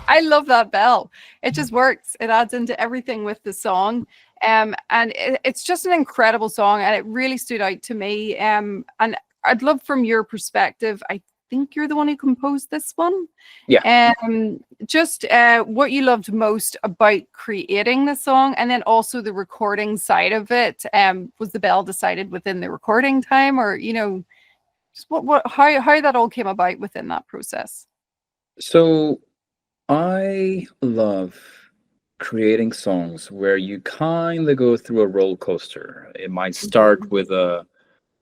I love that bell. It just works. It adds into everything with the song. And it's just an incredible song, and it really stood out to me. And I'd love, from your perspective, I think you're the one who composed this one.
Yeah.
Just what you loved most about creating the song, and then also the recording side of it. Was the bell decided within the recording time, or just how that all came about within that process?
So I love creating songs where you kind of go through a roller coaster. It might start with a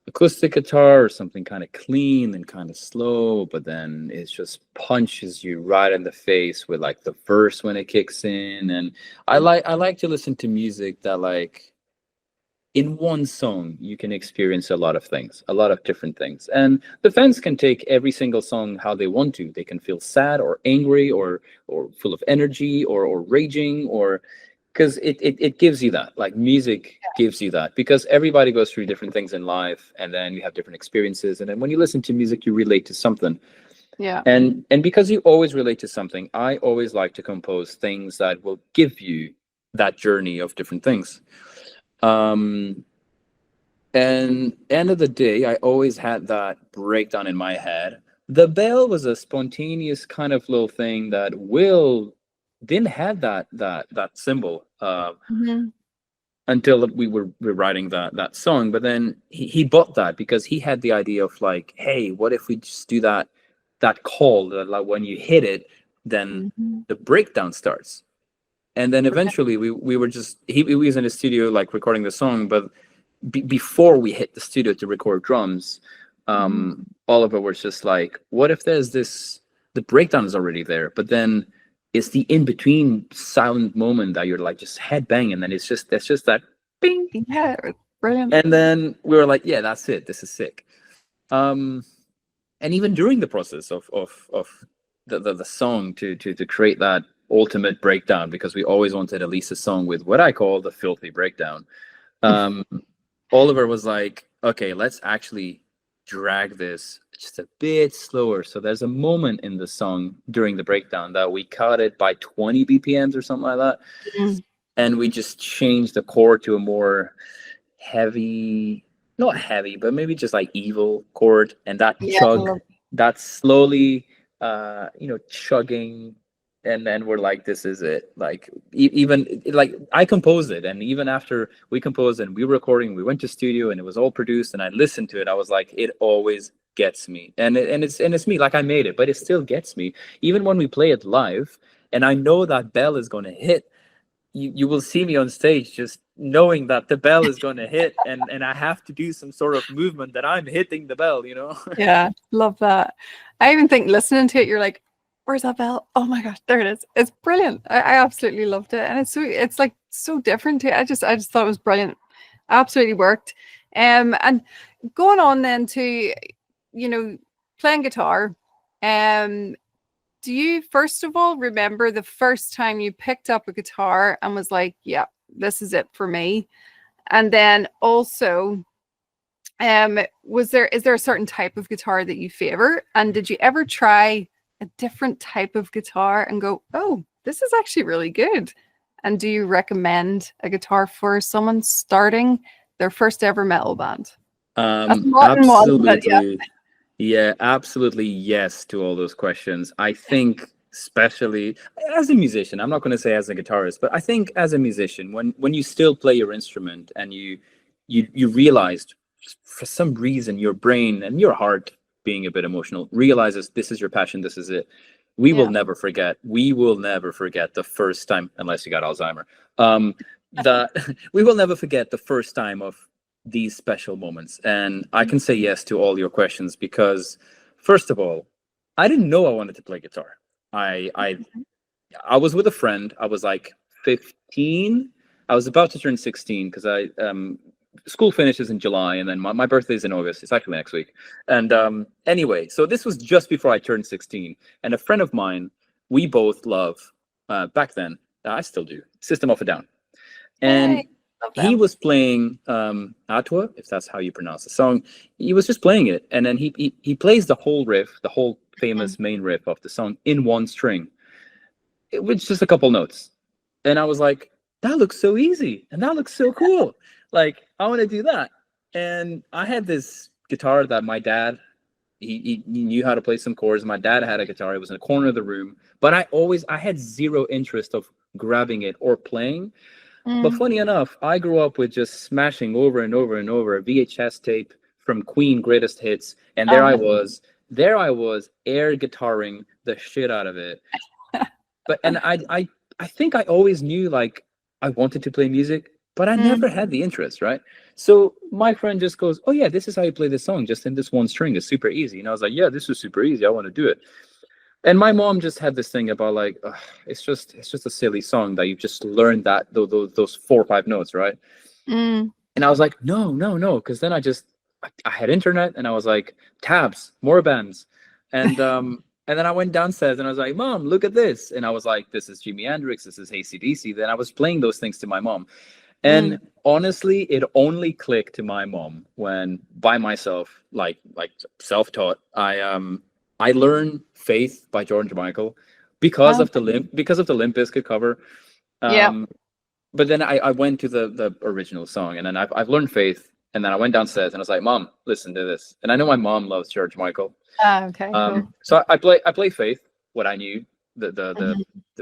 acoustic guitar or something kind of clean and kind of slow, but then it just punches you right in the face with like the verse when it kicks in. And I like to listen to music that like in one song you can experience a lot of things, a lot of different things, and the fans can take every single song how they want to. They can feel sad or angry or full of energy or raging, or because it gives you that, like music gives you that, because everybody goes through different things in life, and then you have different experiences, and then when you listen to music you relate to something.
Yeah.
And because you always relate to something, I always like to compose things that will give you that journey of different things. And end of the day, I always had that breakdown in my head. The bell was a spontaneous kind of little thing that Will didn't have that symbol until we were writing that song. But then he bought that because he had the idea of like, hey, what if we just do that call that, like, when you hit it, then the breakdown starts. And then eventually we were just he was in the studio like recording the song, but before we hit the studio to record drums, Oliver was just like, what if there's this, the breakdown is already there, but then it's the in-between silent moment that you're like just headbang, and then it's just that bing.
Yeah, brilliant.
And then we were like, yeah, that's it, this is sick. And even during the process of the song to create that ultimate breakdown, because we always wanted at least a song with what I call the filthy breakdown. Oliver was like, okay, let's actually drag this just a bit slower. So there's a moment in the song during the breakdown that we cut it by 20 BPMs or something like that. And we just changed the chord to a more heavy, not heavy, but maybe just like evil chord. And that chug, that slowly, chugging. And then we're like, this is it. Like, even like I composed it, and even after we composed and we were recording, we went to studio and it was all produced, and I listened to it, I was like, it always gets me, and it's me. Like, I made it, but it still gets me. Even when we play it live, and I know that bell is going to hit, you will see me on stage just knowing that the bell is going to hit, and I have to do some sort of movement that I'm hitting the bell.
Yeah, love that. I even think listening to it, you're like, where's that bell? Oh my gosh, there it is. It's brilliant. I absolutely loved it. And it's like so different too. I just thought it was brilliant. Absolutely worked. And going on then to, playing guitar. Do you first of all remember the first time you picked up a guitar and was like, yeah, this is it for me? And then also, is there a certain type of guitar that you favor? And did you ever try a different type of guitar and go, oh, this is actually really good? And do you recommend a guitar for someone starting their first ever metal band?
Absolutely. Yeah, absolutely yes to all those questions. I think, especially as a musician, I'm not going to say as a guitarist, but I think as a musician, when you still play your instrument and you realized for some reason your brain and your heart, being a bit emotional, realizes this is your passion, this is it. We will never forget the first time, unless you got Alzheimer, we will never forget the first time of these special moments. And I can say yes to all your questions, because first of all, I didn't know I wanted to play guitar. I was with a friend. I was like 15. I was about to turn 16 because school finishes in July, and then my birthday's in August. It's actually next week. And anyway, so this was just before I turned 16. And a friend of mine, we both love, back then, I still do, System of a Down. And he was playing Atwa, if that's how you pronounce the song. He was just playing it. And then he plays the whole riff, the whole famous main riff of the song in one string. It was just a couple notes. And I was like, that looks so easy. And that looks so cool. Like, I want to do that. And I had this guitar that my dad, he knew how to play some chords. My dad had a guitar. It was in the corner of the room. But I had zero interest of grabbing it or playing. But funny enough, I grew up with just smashing over and over and over a VHS tape from Queen Greatest Hits. And there I was air guitaring the shit out of it. And I think I always knew, like, I wanted to play music, but I never had the interest, right? So my friend just goes, oh yeah, this is how you play this song, just in this one string. It's super easy. And I was like, yeah, this is super easy. I want to do it. And my mom just had this thing about, like, it's just a silly song that you just learned that those 4 or 5 notes, right? And I was like, no, no, no, because then I had internet, and I was like, tabs, more bands, and then I went downstairs and I was like, Mom, look at this, and I was like, this is Jimi Hendrix, this is AC/DC. Then I was playing those things to my mom, and honestly, it only clicked to my mom when by myself, like self-taught, I learned Faith by George Michael because of the Limp Bizkit cover. But then I went to the original song, and then I've learned Faith, and then I went downstairs and I was like, Mom, listen to this. And I know my mom loves George Michael.
Okay. Cool.
So I play Faith, what I knew, the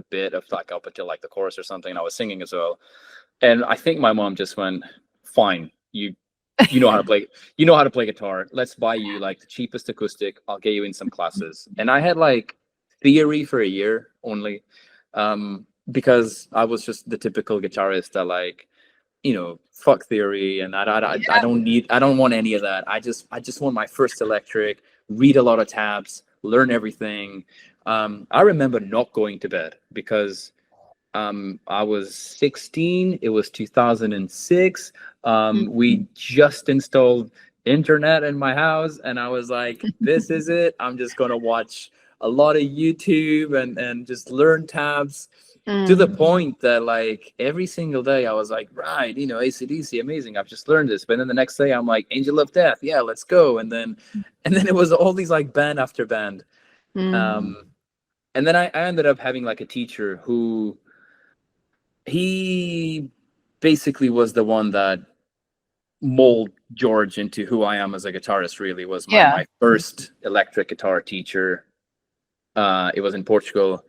bit of like up until like the chorus or something, and I was singing as well. And I think my mom just went, fine, you know how to play guitar. Let's buy you like the cheapest acoustic. I'll get you in some classes. And I had like theory for a year only. Because I was just the typical guitarist that like, fuck theory, and I don't want any of that. I just want my first electric, read a lot of tabs, learn everything. I remember not going to bed because I was 16. It was 2006. We just installed internet in my house, and I was like, this is it. I'm just gonna watch a lot of YouTube and just learn tabs. To the point that like every single day I was like, right, AC/DC, amazing, I've just learned this. But then the next day I'm like, Angel of Death, yeah, let's go. And then it was all these like band after band. And then I ended up having like a teacher who he basically was the one that molded George into who I am as a guitarist. Really was my first electric guitar teacher. It was in Portugal.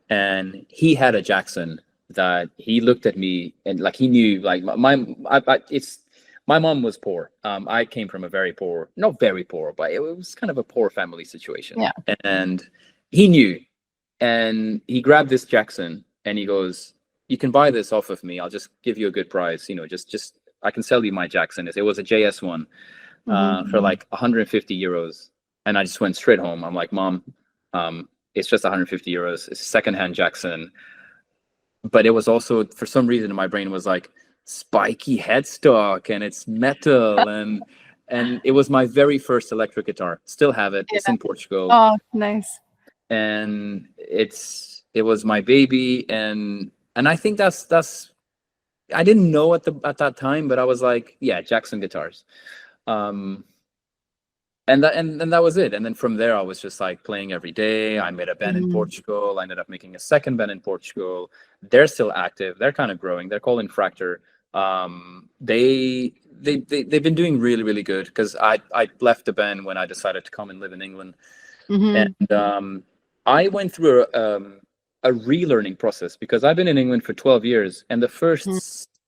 And he had a Jackson that he looked at me and like he knew like my mom was poor. I came from a very poor, not very poor, but it was kind of a poor family situation.
Yeah.
And he knew, and he grabbed this Jackson and he goes, you can buy this off of me. I'll just give you a good price. Just I can sell you my Jackson. It was a JS1 for like 150 euros. And I just went straight home. I'm like, Mom, it's just 150 euros. It's a secondhand Jackson. But it was also, for some reason, in my brain was like spiky headstock and it's metal. and it was my very first electric guitar. Still have it. It's in Portugal.
Oh, nice.
And it was my baby. And I think that's I didn't know at that time, but I was like, yeah, Jackson guitars. And that was it. And then from there, I was just like playing every day. I made a band in Portugal. I ended up making a second band in Portugal. They're still active. They're kind of growing. They're called Infractor. They've been doing really, really good because I left the band when I decided to come and live in England. And I went through a relearning process because I've been in England for 12 years. And the first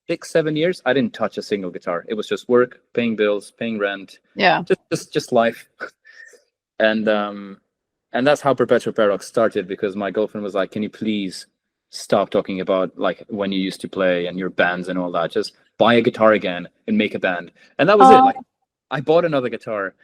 6-7 years, I didn't touch a single guitar. It was just work, paying bills, paying rent.
Yeah.
Just life. And that's how Perpetual Paradox started, because my girlfriend was like, can you please stop talking about like when you used to play and your bands and all that? Just buy a guitar again and make a band. And that was it. Like I bought another guitar,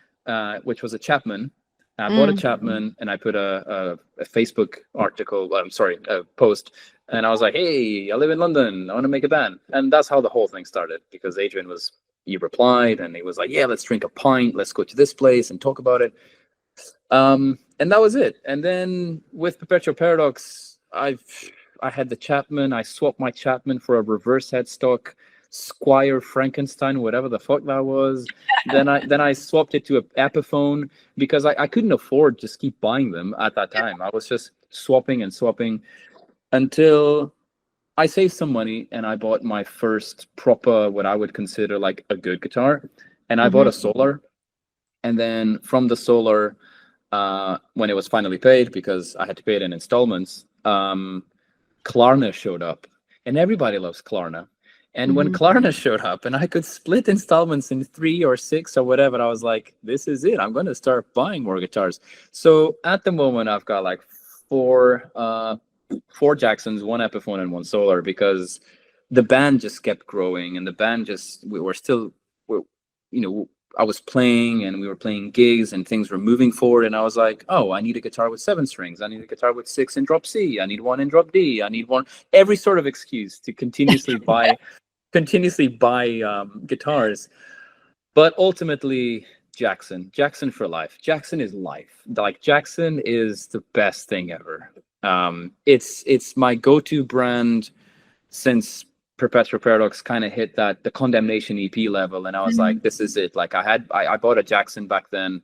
which was a Chapman. I bought a Chapman and I put a Facebook article, a post. And I was like, hey, I live in London. I want to make a band. And that's how the whole thing started, because Adrian he replied and he was like, yeah, let's drink a pint. Let's go to this place and talk about it. And that was it. And then with Perpetual Paradox, I had the Chapman. I swapped my Chapman for a reverse headstock Squire Frankenstein, whatever the fuck that was. then I swapped it to an Epiphone because I couldn't afford to keep buying them at that time. I was just swapping until I saved some money and I bought my first proper, what I would consider like a good guitar. And I bought a Solar. And then from the Solar, when it was finally paid, because I had to pay it in installments, Klarna showed up. And everybody loves Klarna. And when Klarna showed up and I could split installments in 3 or 6 or whatever, I was like, this is it. I'm going to start buying more guitars. So at the moment, I've got like four Jacksons, 1 Epiphone and 1 Solar, because the band just kept growing, and the band I was playing and we were playing gigs and things were moving forward. And I was like, oh, I need a guitar with 7 strings. I need a guitar with 6 in drop C. I need 1 in drop D. I need every sort of excuse to continuously buy continuously buy guitars. But ultimately, Jackson for life. Jackson is life. Like, Jackson is the best thing ever. It's my go-to brand since Perpetual Paradox kind of hit the Condemnation EP level, and I was like, this is it. Like, I bought a Jackson back then,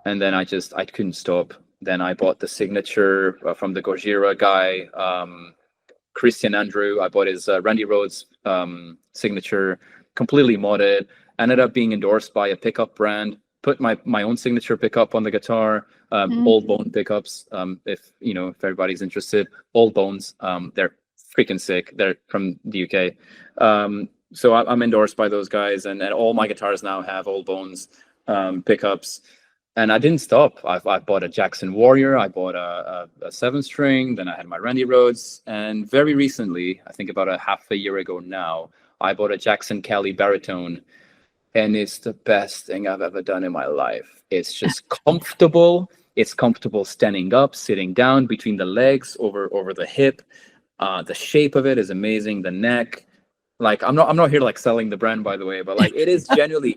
and then I couldn't stop. Then I bought the Signature from the Gojira guy, Christian Andrew. I bought his Randy Rhoads Signature, completely modded. Ended up being endorsed by a pickup brand. Put my own Signature pickup on the guitar. Old Bone pickups. If everybody's interested, Old Bones. They're freaking sick. They're from the UK. So I'm endorsed by those guys, and all my guitars now have Old Bones pickups. And I didn't stop. I bought a Jackson Warrior. I bought a 7-string. Then I had my Randy Rhoads. And very recently, I think about a half a year ago now, I bought a Jackson Kelly baritone. And it's the best thing I've ever done in my life. It's just comfortable. It's comfortable standing up, sitting down, between the legs, over the hip. The shape of it is amazing. The neck. Like, I'm not here like selling the brand, by the way, but like, it is genuinely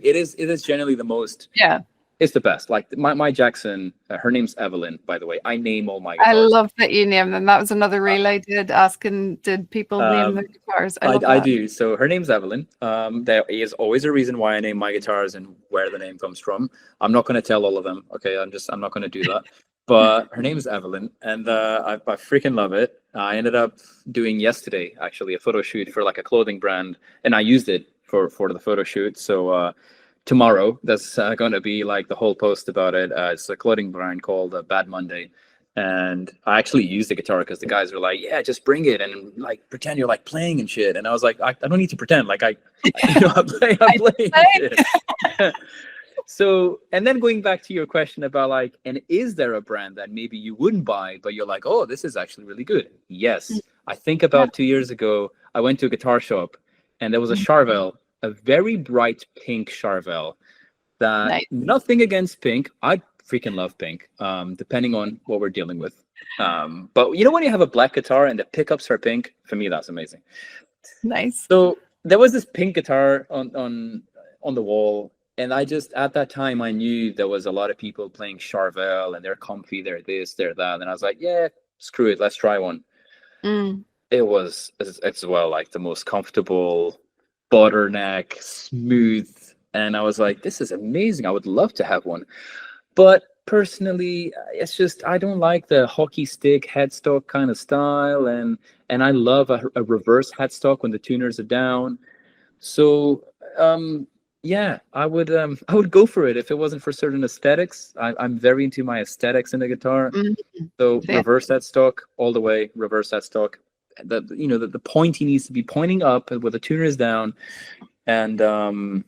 the most.
Yeah.
It's the best. Like, my Jackson, her name's Evelyn, by the way. I name all my
guitars. I love that you name them. That was another reel I did, asking, did people name their guitars?
I do. So her name's Evelyn. There is always a reason why I name my guitars and where the name comes from. I'm not going to tell all of them. Okay, I'm not going to do that. But her name is Evelyn, and I freaking love it. I ended up doing yesterday, actually, a photo shoot for like a clothing brand, and I used it for the photo shoot. So tomorrow, there's going to be like the whole post about it. It's a clothing brand called Bad Monday. And I actually used the guitar because the guys were like, yeah, just bring it and like pretend you're like playing and shit. And I was like, I don't need to pretend. Like, I'm playing shit. So, and then going back to your question about like, and is there a brand that maybe you wouldn't buy, but you're like, oh, this is actually really good? Yes. I think about 2 years ago, I went to a guitar shop and there was a Charvel, a very bright pink Charvel that nothing against pink. I freaking love pink, depending on what we're dealing with. But when you have a black guitar and the pickups are pink, for me, that's amazing.
Nice.
So there was this pink guitar on the wall. And I just, at that time, I knew there was a lot of people playing Charvel and they're comfy, they're this, they're that. And I was like, yeah, screw it, let's try one. It was as well like the most comfortable, bottleneck, smooth. And I was like, this is amazing. I would love to have one. But personally, it's just, I don't like the hockey stick headstock kind of style. And I love a reverse headstock when the tuners are down. So, yeah, I would go for it if it wasn't for certain aesthetics. I'm very into my aesthetics in the guitar. So reverse headstock all the way, reverse headstock. The pointy needs to be pointing up with the tuners down. And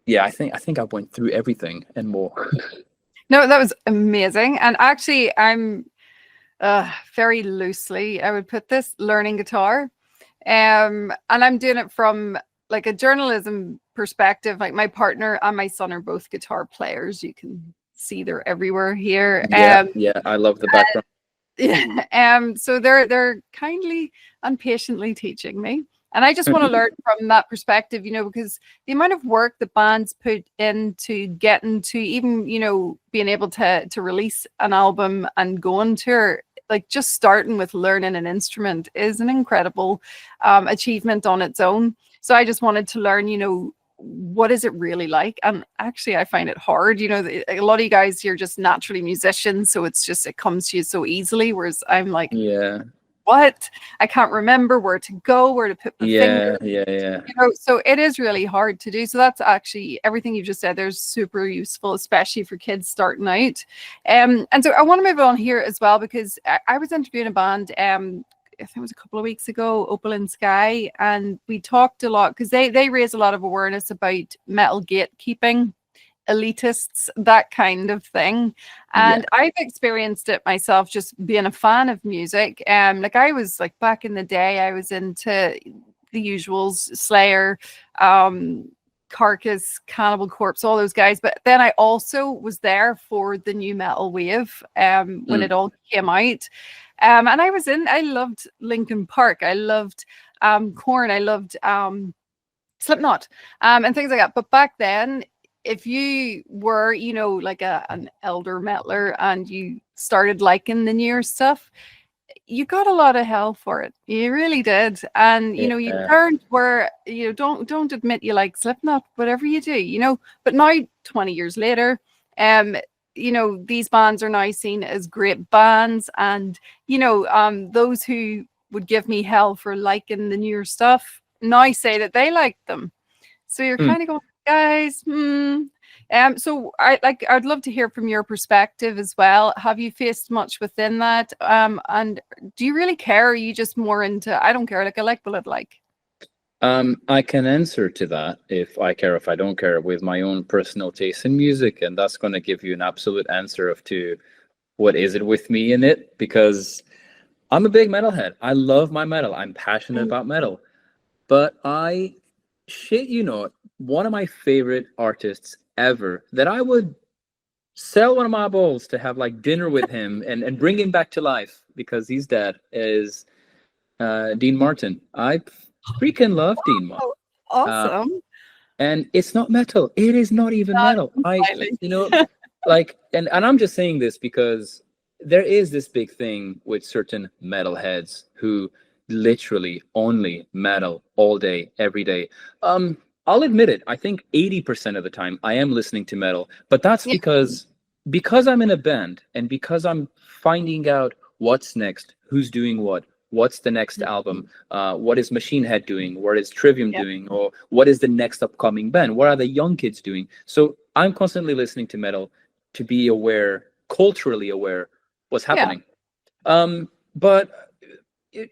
yeah, I think I went through everything and more.
No, that was amazing. And actually, I'm very loosely, I would put this, learning guitar. And I'm doing it from like a journalism perspective. Like, my partner and my son are both guitar players. You can see they're everywhere here.
Yeah, I love the background.
So they're kindly and patiently teaching me. And I just want to learn from that perspective, because the amount of work the bands put into getting to even, being able to release an album and go on tour, like just starting with learning an instrument is an incredible achievement on its own. So I just wanted to learn, what is it really like? And actually, I find it hard. A lot of you guys, you're just naturally musicians, so it comes to you so easily. Whereas I'm like, what? I can't remember where to go, where to put my finger.
Yeah.
So it is really hard to do. So that's actually everything you just said. There's super useful, especially for kids starting out. And so I want to move on here as well, because I was interviewing a band. I think it was a couple of weeks ago, Opal and Sky, and we talked a lot because they raise a lot of awareness about metal gatekeeping, elitists, that kind of thing. And I've experienced it myself, just being a fan of music. Like, I was like, back in the day, I was into the usuals, Slayer, Carcass, Cannibal Corpse, all those guys. But then I also was there for the new metal wave when it all came out. And I loved Linkin Park. I loved Korn. I loved Slipknot, and things like that. But back then, if you were, you know, like an elder metaler and you started liking the newer stuff, you got a lot of hell for it. You really did. And you know, your parents were, you know, don't admit you like Slipknot, whatever you do, you know. But now, 20 years later, you know, these bands are now seen as great bands, and you know, those who would give me hell for liking the newer stuff now say that they like them. So you're kind of going, guys, so I'd love to hear from your perspective as well. Have you faced much within that? And do you really care? Or are you just more into, I don't care, like I like what I like?
I can answer to that if I care, if I don't care, with my own personal taste in music, and that's going to give you an absolute answer of to what is it with me in it, because I'm a big metalhead. I love my metal. I'm passionate about metal, but I shit you not, one of my favorite artists ever that I would sell one of my balls to have like dinner with him and bring him back to life because he's dead is Dean Martin. I freaking love Dean Martin.
Awesome.
And it's not metal. It is not even metal. You know, like, and I'm just saying this because there is this big thing with certain metalheads who literally only metal all day, every day. I'll admit it. I think 80% of the time I am listening to metal, but that's because I'm in a band and because I'm finding out what's next, who's doing what's the next album, what is Machine Head doing, what is Trivium doing, or what is the next upcoming band, what are the young kids doing. So I'm constantly listening to metal to be aware, culturally aware what's happening. But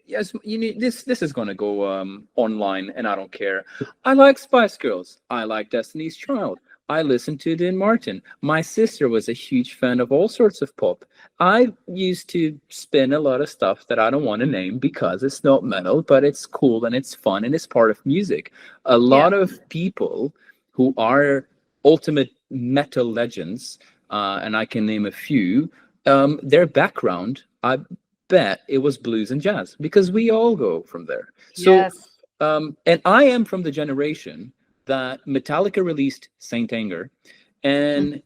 yes, you need this is going to go online, and I don't care. I like Spice Girls, I like Destiny's Child, I listen to Dean Martin. My sister was a huge fan of all sorts of pop. I used to spin a lot of stuff that I don't want to name because it's not metal, but it's cool and it's fun and it's part of music. A lot of people who are ultimate metal legends, and I can name a few, their background, I bet it was blues and jazz, because we all go from there. So and I am from the generation that Metallica released Saint Anger, and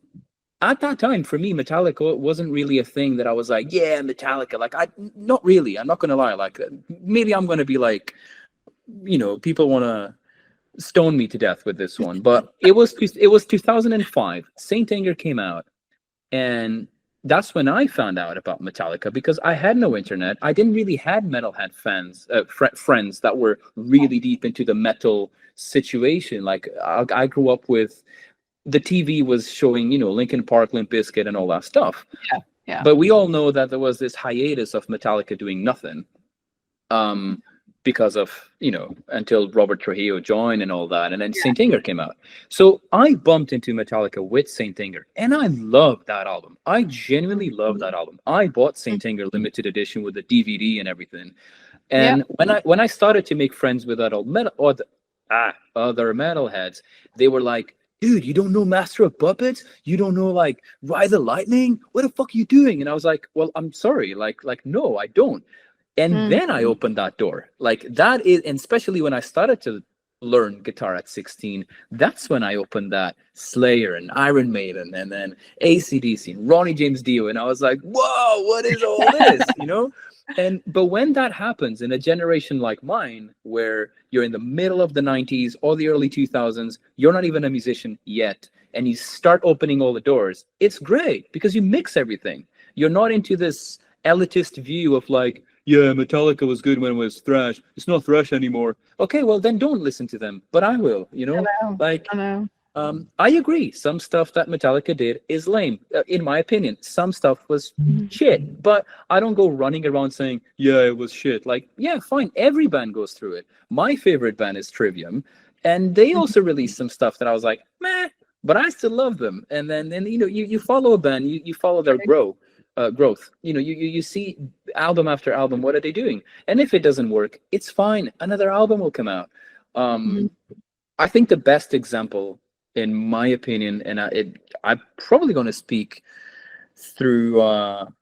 at that time for me Metallica wasn't really a thing that I was like, yeah, Metallica, like, I not really, I'm not gonna lie, like maybe I'm gonna be like, you know, people want to stone me to death with this one, but it was 2005, Saint Anger came out, and that's when I found out about Metallica, because I had no internet. I didn't really had metalhead fans, friends that were really deep into the metal situation. Like I grew up with, the TV was showing, you know, Linkin Park, Limp Bizkit, and all that stuff. But we all know that there was this hiatus of Metallica doing nothing. Because of, you know, until Robert Trujillo joined and all that, and then Saint Anger came out. So I bumped into Metallica with Saint Anger, and I loved that album. I genuinely loved that album. I bought Saint Anger limited edition with the DVD and everything. And when I started to make friends with that old metal or other metalheads, they were like, dude, you don't know Master of Puppets? You don't know like Ride the Lightning? What the fuck are you doing? And I was like, well, I'm sorry, like no, I don't. And then I opened that door. Like that is, and especially when I started to learn guitar at 16, that's when I opened that Slayer and Iron Maiden and then AC/DC and Ronnie James Dio. And I was like, whoa, what is all this? You know? But when that happens in a generation like mine, where you're in the middle of the 90s or the early 2000s, you're not even a musician yet, and you start opening all the doors, it's great because you mix everything. You're not into this elitist view of like, yeah, Metallica was good when it was thrash. It's not thrash anymore. Okay, well then don't listen to them. But I will, you know? I agree. Some stuff that Metallica did is lame. In my opinion, some stuff was shit. But I don't go running around saying, yeah, it was shit. Like, yeah, fine. Every band goes through it. My favorite band is Trivium. And they also released some stuff that I was like, meh, but I still love them. And then you know, you follow a band, you follow their growth. You know, you see album after album, what are they doing? And if it doesn't work, it's fine. Another album will come out. I think the best example, in my opinion, and I'm probably going to speak through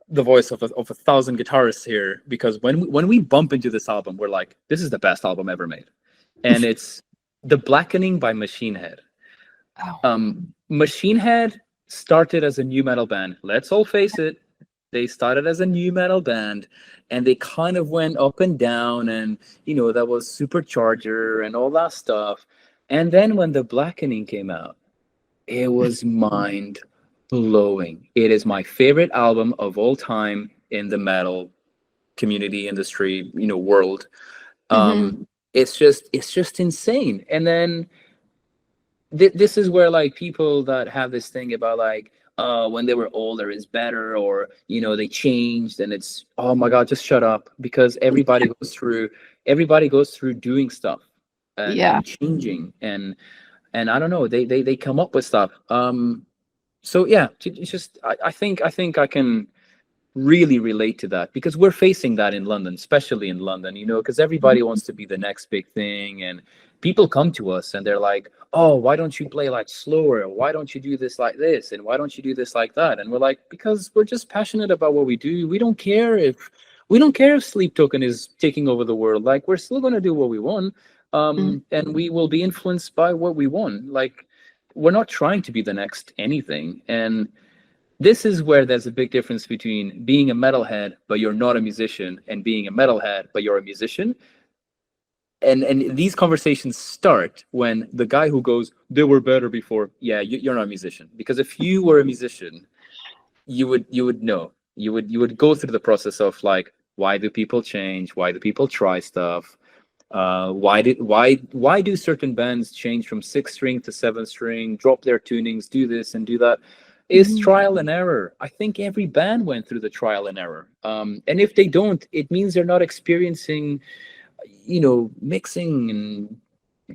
the voice of a thousand guitarists here, because when we bump into this album, we're like, this is the best album ever made, and it's The Blackening by Machine Head.
Oh.
Machine Head started as a new metal band. Let's all face it. They started as a new metal band, and they kind of went up and down, and that was Supercharger and all that stuff. And then when The Blackening came out, it was mind blowing. It is my favorite album of all time in the metal community, industry, world. It's just insane. And then this is where like people that have this thing about like when they were older is better, or they changed, and it's, oh my god, just shut up, because everybody goes through doing stuff and changing, and I don't know, they come up with stuff. So yeah, it's just I think I can really relate to that, because we're facing that in London, especially in London, because everybody wants to be the next big thing, and people come to us and they're like, oh, why don't you play like slower? Why don't you do this like this? And why don't you do this like that? And we're like, because we're just passionate about what we do. We don't care if Sleep Token is taking over the world. Like, we're still going to do what we want. And we will be influenced by what we want. Like, we're not trying to be the next anything. And this is where there's a big difference between being a metalhead, but you're not a musician, and being a metalhead, but you're a musician. And these conversations start when the guy who goes, they were better before. Yeah, you're not a musician. Because if you were a musician, you would know. You would go through the process of like, why do people change? Why do people try stuff? Why do certain bands change from 6 string to 7 string, drop their tunings, do this and do that? Is trial and error. I think every band went through the trial and error. And if they don't, it means they're not experiencing, mixing and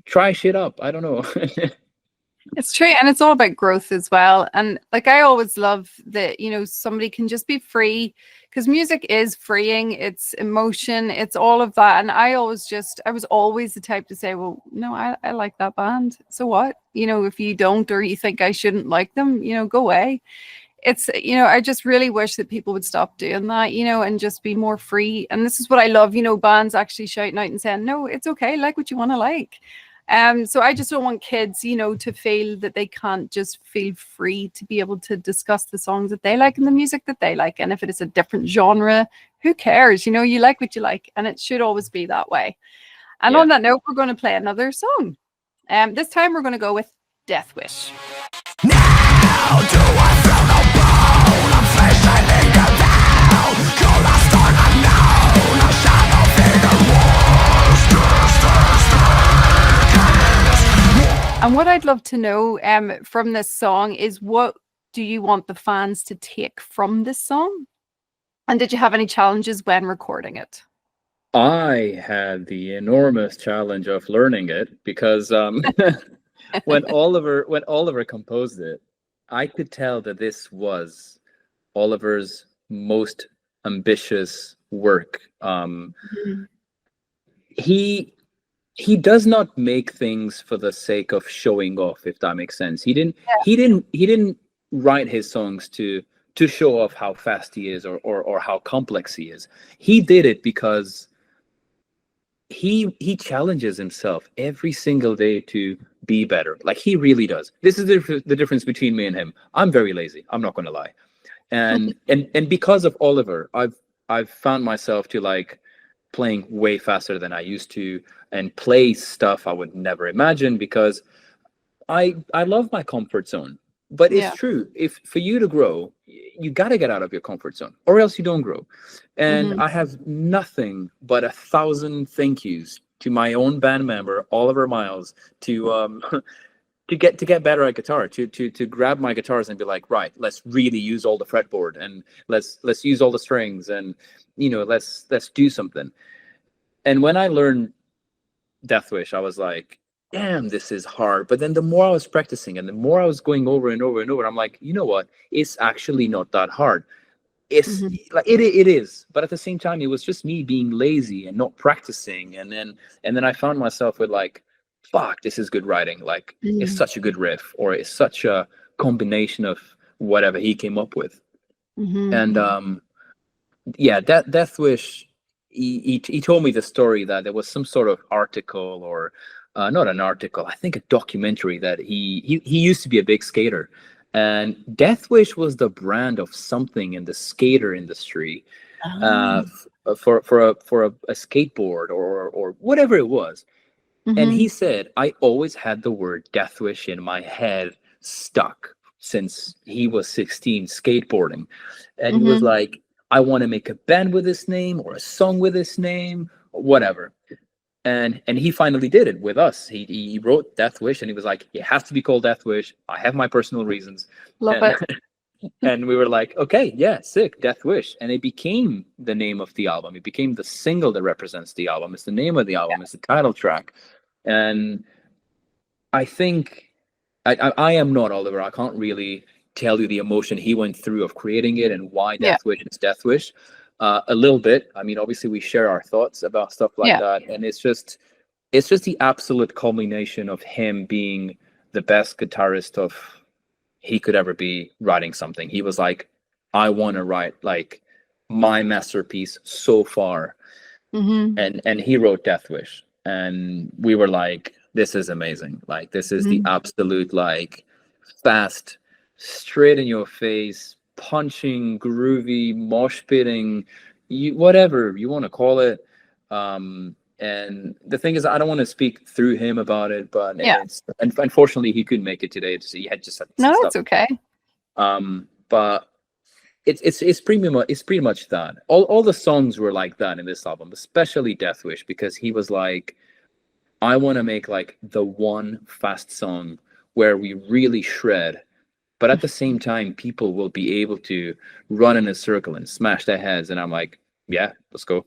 try shit up. I don't know.
It's true, and it's all about growth as well. And like, I always love that somebody can just be free, because music is freeing. It's emotion, it's all of that. And I was always the type to say, well, no, I like that band, so what? If you don't, or you think I shouldn't like them, go away. It's I just really wish that people would stop doing that, and just be more free. And this is what I love, bands actually shouting out and saying, no, it's okay, like what you want to like. So I just don't want kids, to feel that they can't just feel free to be able to discuss the songs that they like and the music that they like. And if it is a different genre, who cares? You like what you like, and it should always be that way. And on that note, we're going to play another song. This time we're going to go with Deathwish. Now do I feel no bone? I'm facing you down. You're a star unknown, a shadow figure And what I'd love to know from this song is, what do you want the fans to take from this song? And did you have any challenges when recording it?
I had the enormous challenge of learning it, because when Oliver composed it, I could tell that this was Oliver's most ambitious work. He does not make things for the sake of showing off, if that makes sense. He didn't write his songs to show off how fast he is or how complex he is. He did it because he challenges himself every single day to be better. Like, he really does. This is the difference between me and him. I'm very lazy, I'm not going to lie. And because of Oliver, I've found myself to like playing way faster than I used to, and play stuff I would never imagine, because I love my comfort zone. But it's true, if for you to grow, you got to get out of your comfort zone, or else you don't grow. And I have nothing but 1,000 thank yous to my own band member Oliver Miles to get better at guitar, to grab my guitars and be like, right, let's really use all the fretboard, and let's use all the strings, and let's do something. And when I learned Deathwish, I was like, damn, this is hard. But then the more I was practicing, and the more I was going over and over and over, I'm like, you know what? It's actually not that hard. It's like it is, but at the same time, it was just me being lazy and not practicing. And then I found myself with like, fuck, this is good writing. Like, it's such a good riff, or it's such a combination of whatever he came up with. And Deathwish. He told me the story that there was some sort of article or not an article, I think a documentary that he used to be a big skater, and Deathwish was the brand of something in the skater industry,
Ah.
for a skateboard or whatever it was. And he said, I always had the word Deathwish in my head stuck since he was 16 skateboarding. And he was like, I want to make a band with this name or a song with this name, whatever. And he finally did it with us. He wrote Deathwish, and he was like, it has to be called Deathwish. I have my personal reasons.
Love
and,
it.
and we were like, okay, yeah, sick, Deathwish. And it became the name of the album. It became the single that represents the album. It's the name of the album. It's the title track. And I think I am not Oliver. I can't really tell you the emotion he went through of creating it and why Deathwish is Deathwish. A little bit. I mean, obviously we share our thoughts about stuff like that, and it's just the absolute culmination of him being the best guitarist of he could ever be, writing something. He was like, I want to write like my masterpiece so far, and he wrote Deathwish, and we were like, this is amazing. Like, this is the absolute, like, fast, straight in your face, punching, groovy, mosh pitting, whatever you want to call it. And the thing is, I don't want to speak through him about it, but and unfortunately he couldn't make it today. So he had just had
no, it's okay.
But it's pretty much that. All the songs were like that in this album, especially Deathwish, because he was like, I want to make like the one fast song where we really shred, but at the same time, people will be able to run in a circle and smash their heads. And I'm like, yeah, let's go.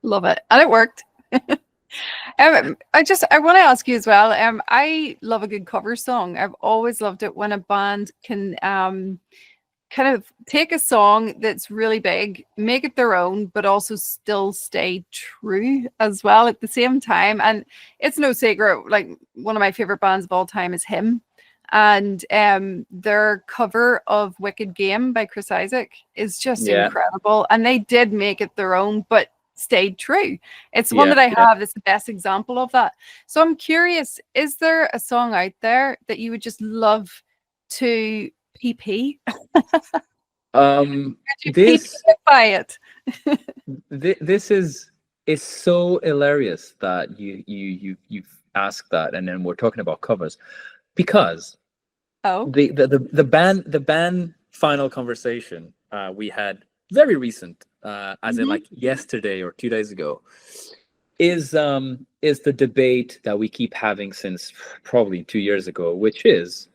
Love it. And it worked. I want to ask you as well. I love a good cover song. I've always loved it when a band can kind of take a song that's really big, make it their own, but also still stay true as well at the same time. And it's no secret, like, one of my favorite bands of all time is Him. And their cover of Wicked Game by Chris Isaak is just incredible. And they did make it their own, but stayed true. It's one that I have that's the best example of that. So I'm curious, is there a song out there that you would just love to PP?
This
by it.
This is so hilarious that you've asked that, and then we're talking about covers, because the band final conversation we had very recent, as in like yesterday or 2 days ago, is the debate that we keep having since probably 2 years ago, which is,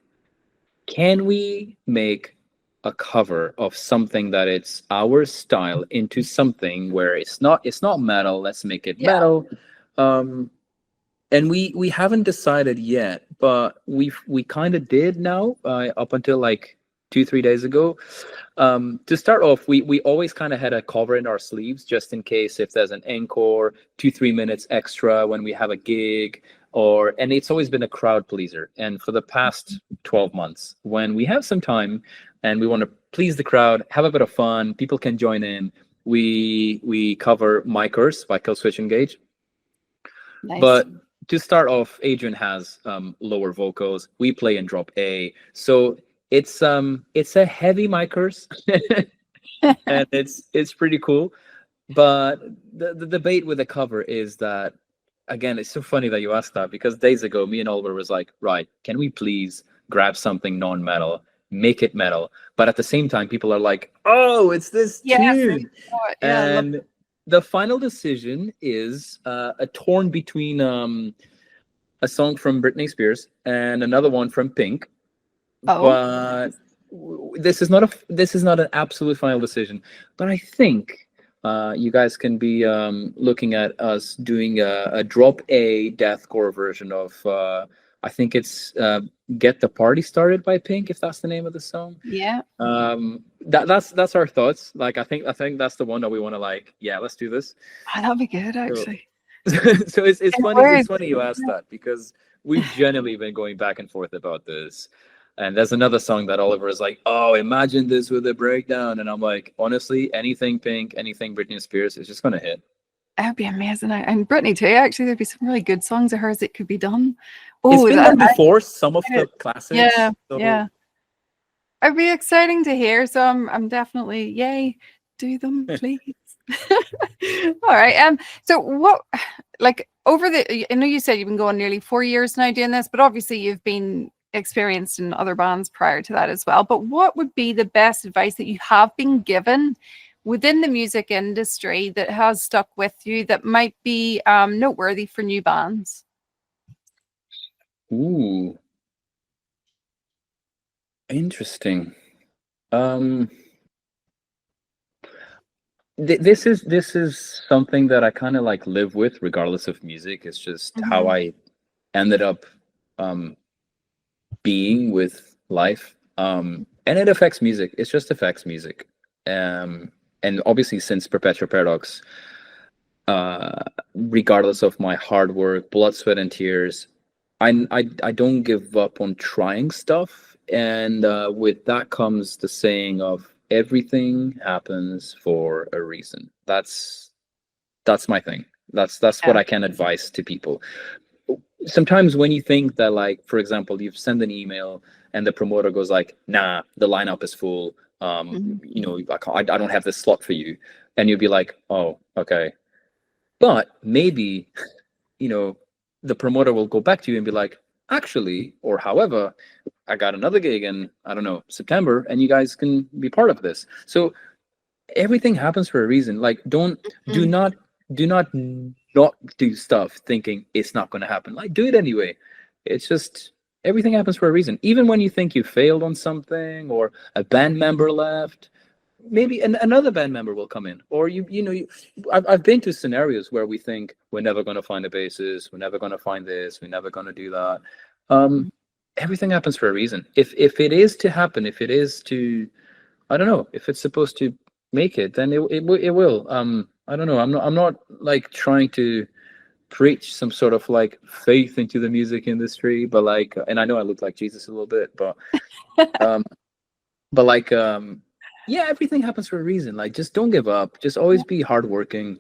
can we make a cover of something that it's our style into something where it's not metal, let's make it metal. And we haven't decided yet, but we kind of did now, up until like 2-3 days ago. To start off, we always kind of had a cover in our sleeves, just in case if there's an encore, 2-3 minutes extra when we have a gig, and it's always been a crowd pleaser. And for the past 12 months, when we have some time and we want to please the crowd, have a bit of fun, people can join in, we cover My Curse by Killswitch Engage. Nice. But to start off, Adrian has lower vocals. We play in drop A, so it's a heavy My Curse, and it's pretty cool. But the debate with the cover is that, again, it's so funny that you asked that, because days ago, me and Oliver was like, right, can we please grab something non-metal, make it metal? But at the same time, people are like, oh, it's this tune. And the final decision is a torn between a song from Britney Spears and another one from Pink. But this is not an absolute final decision. But I think you guys can be looking at us doing a drop A deathcore version of I think it's Get the Party Started by Pink, if that's the name of the song. Yeah. That's our thoughts. Like, I think that's the one that we want to, like, let's do this.
That'll be good, actually.
So it's funny you asked that, because we've generally been going back and forth about this. And there's another song that Oliver is like, oh, imagine this with a breakdown. And I'm like, honestly, anything Pink, anything Britney Spears is just going to hit.
That would be amazing. And Brittany too, actually. There'd be some really good songs of hers that could be done.
It's been done before, some of the classics.
Yeah,
so.
yeah. It'd be exciting to hear. So I'm definitely, yay, do them, please. All right. So what, like over the, I know you said you've been going nearly 4 years now doing this, but obviously you've been experienced in other bands prior to that as well. But what would be the best advice that you have been given within the music industry that has stuck with you that might be noteworthy for new bands?
Ooh, interesting. This is something that I kind of like live with, regardless of music. It's just how I ended up being with life, and it affects music. It just affects music. And obviously, since Perpetual Paradox, regardless of my hard work, blood, sweat, and tears, I don't give up on trying stuff. And with that comes the saying of everything happens for a reason. That's my thing. That's what I can advise to people. Sometimes when you think that, like, for example, you've sent an email and the promoter goes like, nah, the lineup is full. You know, I don't have this slot for you. And you'll be like, oh, okay. But maybe, you know, the promoter will go back to you and be like, actually, or however, I got another gig in, I don't know, September, and you guys can be part of this. So everything happens for a reason. Like, do not do stuff thinking it's not going to happen. Like, do it anyway. It's just, everything happens for a reason. Even when you think you failed on something, or a band member left, maybe another band member will come in. Or I've been to scenarios where we think we're never going to find a bassist, we're never going to find this, we're never going to do that. Everything happens for a reason. If it is to happen, if it is to, I don't know, if it's supposed to make it, then it will. I don't know. I'm not like trying to preach some sort of like faith into the music industry, but like, and I know I look like Jesus a little bit, but like, yeah, everything happens for a reason. Like, just don't give up. Just always be hardworking.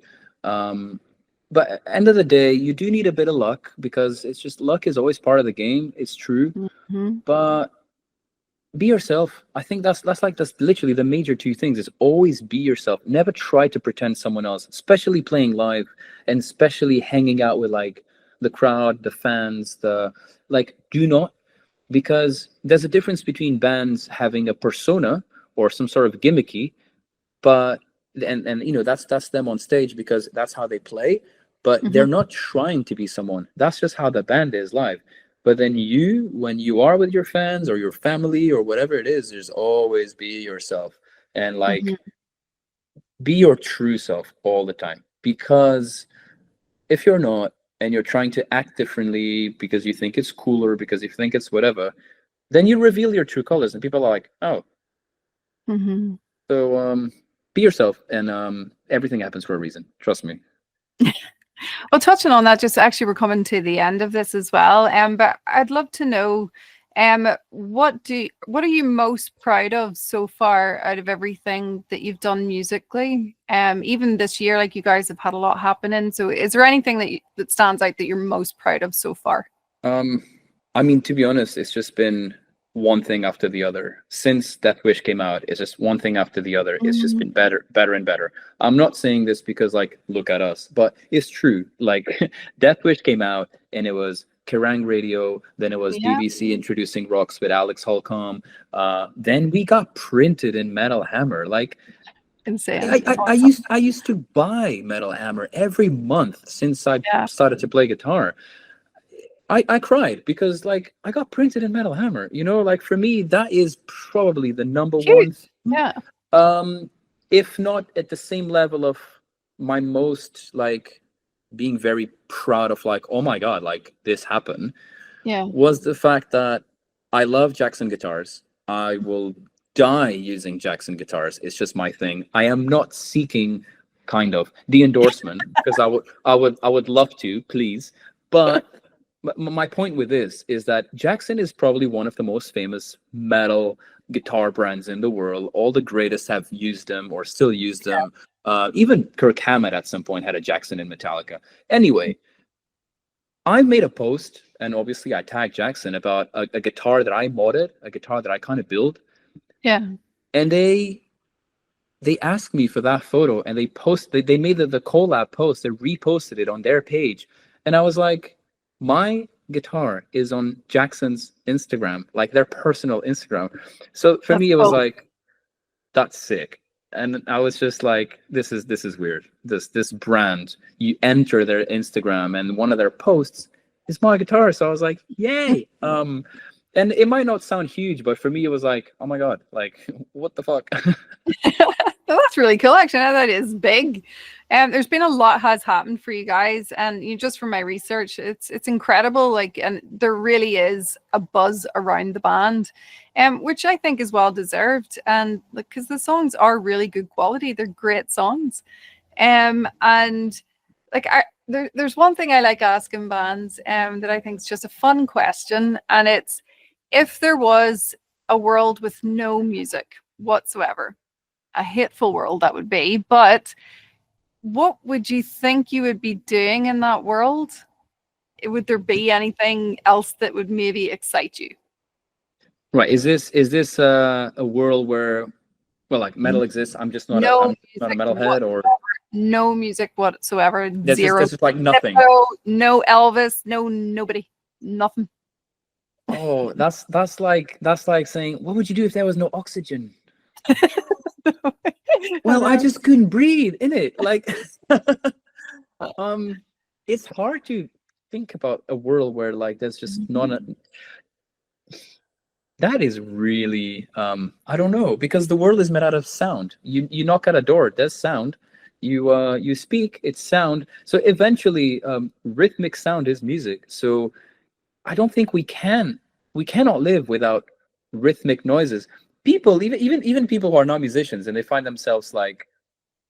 But at the end of the day, you do need a bit of luck, because it's just, luck is always part of the game. It's true. But be yourself. I think that's literally the major two things, is always be yourself. Never try to pretend someone else, especially playing live, and especially hanging out with like the crowd, the fans, do not, because there's a difference between bands having a persona or some sort of gimmicky, but and you know, that's them on stage because that's how they play, but they're not trying to be someone. That's just how the band is live. But then when you are with your fans or your family or whatever it is, there's always be yourself, and like be your true self all the time. Because if you're not, and you're trying to act differently because you think it's cooler, because you think it's whatever, then you reveal your true colors, and people are like, oh. So be yourself, and everything happens for a reason. Trust me.
Well, touching on that, just actually we're coming to the end of this as well. But I'd love to know, what are you most proud of so far out of everything that you've done musically? Even this year, like, you guys have had a lot happening. So is there anything that stands out that you're most proud of so far?
I mean, to be honest, it's just been one thing after the other. Since Deathwish came out, it's just one thing after the other. It's just been better and better. I'm not saying this because, like, look at us, but it's true. Like, Deathwish came out and it was Kerrang radio, then it was BBC introducing rocks with Alex Holcomb. Then we got printed in Metal Hammer. Like,
insane.
I used to buy Metal Hammer every month since I started to play guitar. I cried because, like, I got printed in Metal Hammer. You know, like, for me, that is probably the number one.
Yeah.
If not at the same level of my most, like, being very proud of, like, oh my God, like, this happened.
Yeah.
Was the fact that I love Jackson guitars. I will die using Jackson guitars. It's just my thing. I am not seeking kind of the endorsement because I would love to, please, but. My point with this is that Jackson is probably one of the most famous metal guitar brands in the world. All the greatest have used them or still use them. Even Kirk Hammett at some point had a Jackson in Metallica. Anyway, I made a post, and obviously I tagged Jackson about a guitar that I modded, a guitar that I kind of built.
Yeah.
And they asked me for that photo, and they made the collab post. They reposted it on their page, and I was like, my guitar is on Jackson's Instagram, like their personal Instagram. So for me, it was like, that's sick. And I was just like, this is weird. This brand, you enter their Instagram, and one of their posts is my guitar. So I was like, yay. And it might not sound huge, but for me, it was like, oh my God, like, what the fuck?
That's really cool, actually. That is big. There's been a lot has happened for you guys, and just from my research, it's incredible. Like, and there really is a buzz around the band, which I think is well deserved. And because the songs are really good quality, they're great songs. And like there's one thing I like asking bands, that I think is just a fun question, and it's, if there was a world with no music whatsoever, a hateful world that would be, but what would you think you would be doing in that world? Would there be anything else that would maybe excite you?
Right. Is this a world where, well, like metal exists? I'm just not
I'm
not a metalhead, or
no music whatsoever. Zero.
This is like nothing.
No Elvis. No nobody. Nothing.
Oh, that's like saying, what would you do if there was no oxygen? Well, I just couldn't breathe, innit? Like, it's hard to think about a world where like there's just that is really I don't know, because the world is made out of sound. You knock at a door, there's sound. You speak, it's sound. So eventually, rhythmic sound is music. So I don't think we cannot live without rhythmic noises. People, even people who are not musicians, and they find themselves like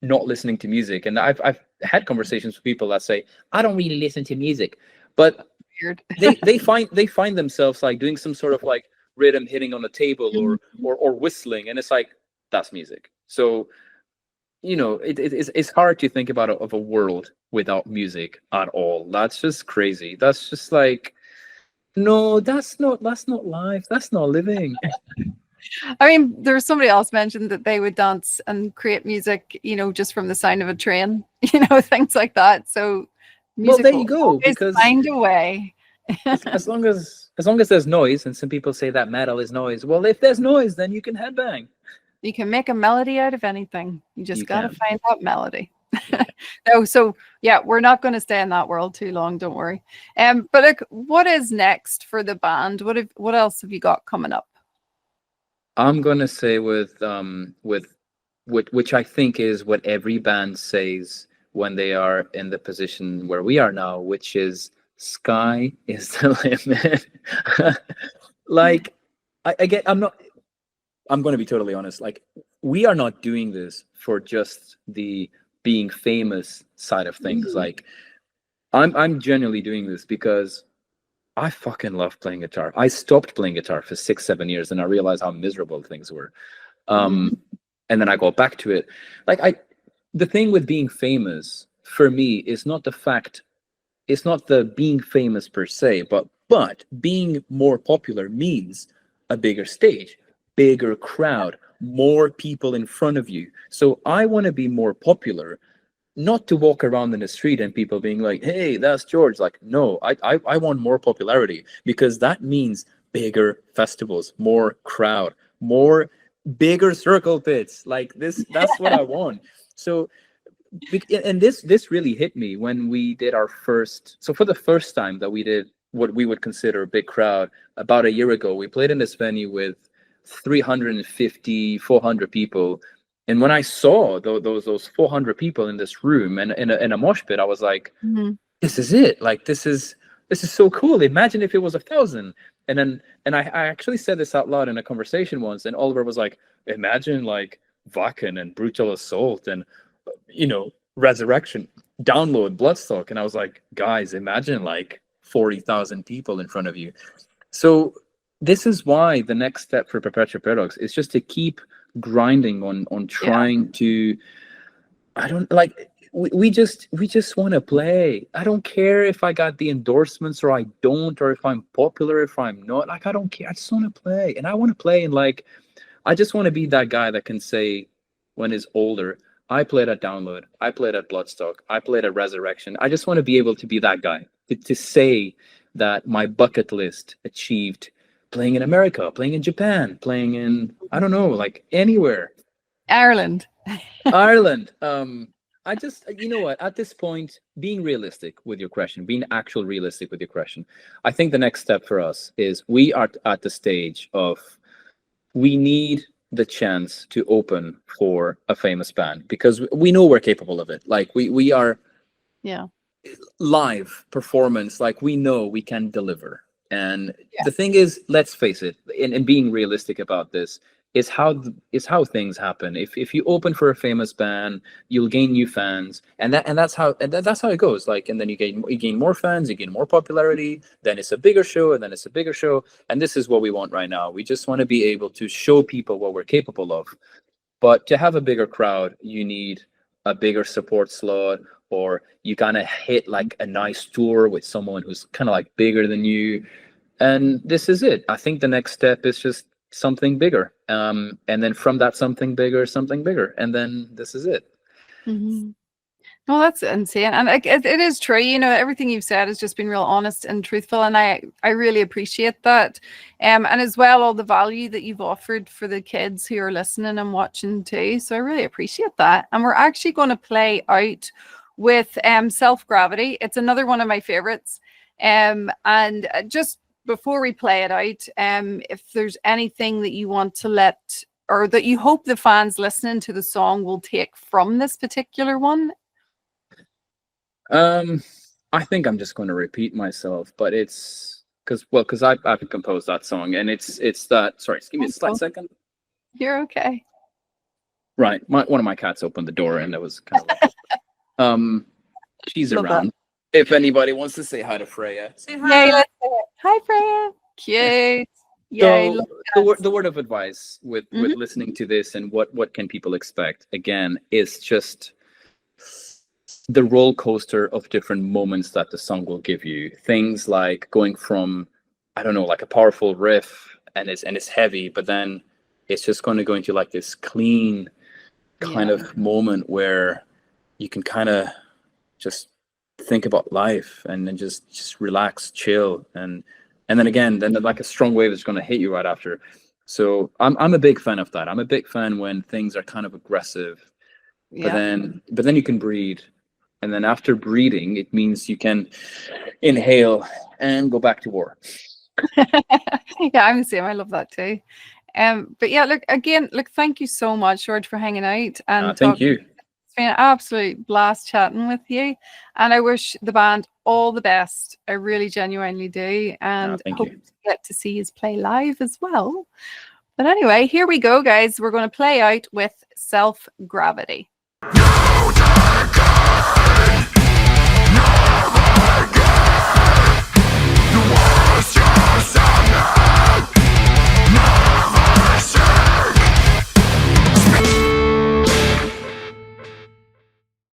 not listening to music. And I've had conversations with people that say, I don't really listen to music, but
weird.
they find themselves like doing some sort of like rhythm hitting on the table, or whistling, and it's like, that's music. So it's hard to think about of a world without music at all. That's just crazy. That's just like, no, that's not life. That's not living.
I mean, there was somebody else mentioned that they would dance and create music, just from the sound of a train, things like that. So
music, well, there you go. Because
find a way.
as long as there's noise, and some people say that metal is noise. Well, if there's noise, then you can headbang.
You can make a melody out of anything. You just got to find that melody. No, so yeah, we're not going to stay in that world too long. Don't worry. But look, what is next for the band? What else have you got coming up?
I'm gonna say with which I think is what every band says when they are in the position where we are now, which is sky is the limit. Like, I'm going to be totally honest. Like, we are not doing this for just the being famous side of things. Like, I'm genuinely doing this because I fucking love playing guitar. I stopped playing guitar for 6-7 years, and I realized how miserable things were. And then I got back to it. Like, the thing with being famous for me is not the fact, it's not the being famous per se, but being more popular means a bigger stage, bigger crowd, more people in front of you. So I want to be more popular, not to walk around in the street and people being like, hey, that's George. Like, no, I want more popularity, because that means bigger festivals, more crowd, bigger circle pits. Like this, that's what I want. So, and this really hit me when we did our first. So for the first time that we did what we would consider a big crowd, about a year ago, we played in this venue with 350, 400 people. And when I saw those 400 people in this room and in a mosh pit, I was like, this is it. Like, this is so cool. Imagine if it was 1,000. And I actually said this out loud in a conversation once, and Oliver was like, imagine like Wacken and Brutal Assault and Resurrection, Download, Bloodstock. And I was like, guys, imagine like 40,000 people in front of you. So this is why the next step for Perpetual Paradox is just to keep grinding on trying to I don't like, we just want to play. I don't care if I got the endorsements or I don't, or if I'm popular, if I'm not. Like, I don't care. I just want to play, and I want to play. And like, I just want to be that guy that can say, when he's older, I played at Download, I played at Bloodstock, I played at Resurrection. I just want to be able to be that guy, to say that my bucket list achieved playing in America, playing in Japan, playing in, I don't know, like anywhere.
Ireland.
Ireland. I just, you know what, at this point, being realistic with your question, being actual realistic with your question, I think the next step for us is we are at the stage of, we need the chance to open for a famous band because we know we're capable of it. Like we are,
yeah,
live performance, like we know we can deliver. And the thing is, let's face it, and being realistic about this, is how things happen. If you open for a famous band, you'll gain new fans, and that's how it goes. Like, and then you gain more fans, you gain more popularity, then it's a bigger show, and then it's a bigger show. And this is what we want right now. We just want to be able to show people what we're capable of. But to have a bigger crowd, you need a bigger support slot, or you kind of hit like a nice tour with someone who's kind of like bigger than you. And this is it. I think the next step is just something bigger. And then from that something bigger, and then this is it.
Mm-hmm. Well, that's insane. And it is true. You know, everything you've said has just been real honest and truthful. And I really appreciate that. And as well, all the value that you've offered for the kids who are listening and watching too. So I really appreciate that. And we're actually going to play out with Self-Gravity. It's another one of my favorites. And just before we play it out, if there's anything that you want to let, or that you hope the fans listening to the song will take from this particular one.
I think I'm just going to repeat myself, but it's because I've composed that song, and it's that. Sorry, just give me a slight second.
You're okay.
Right, one of my cats opened the door, and it was kind of like, she's
Love
around. That. If anybody wants to say hi to Freya, say
hi. Yay, let's say it. Hi, Freya. Cute. Yay.
So the word of advice with listening to this, and what can people expect, again, is just the roller coaster of different moments that the song will give you. Things like going from, I don't know, like a powerful riff, and it's heavy, but then it's just going to go into like this clean kind of moment where you can kind of just think about life and then just relax, chill, and then again, then like a strong wave is going to hit you right after. So I'm a big fan of that. I'm a big fan when things are kind of aggressive, but then you can breathe. And then after breathing, it means you can inhale and go back to war.
Yeah, I'm the same. I love that too. But yeah, look, thank you so much, George, for hanging out. And
thank you.
It's been an absolute blast chatting with you. And I wish the band all the best. I really genuinely do. And hope to get to see you play live as well. But anyway, here we go, guys. We're going to play out with Self-Gravity.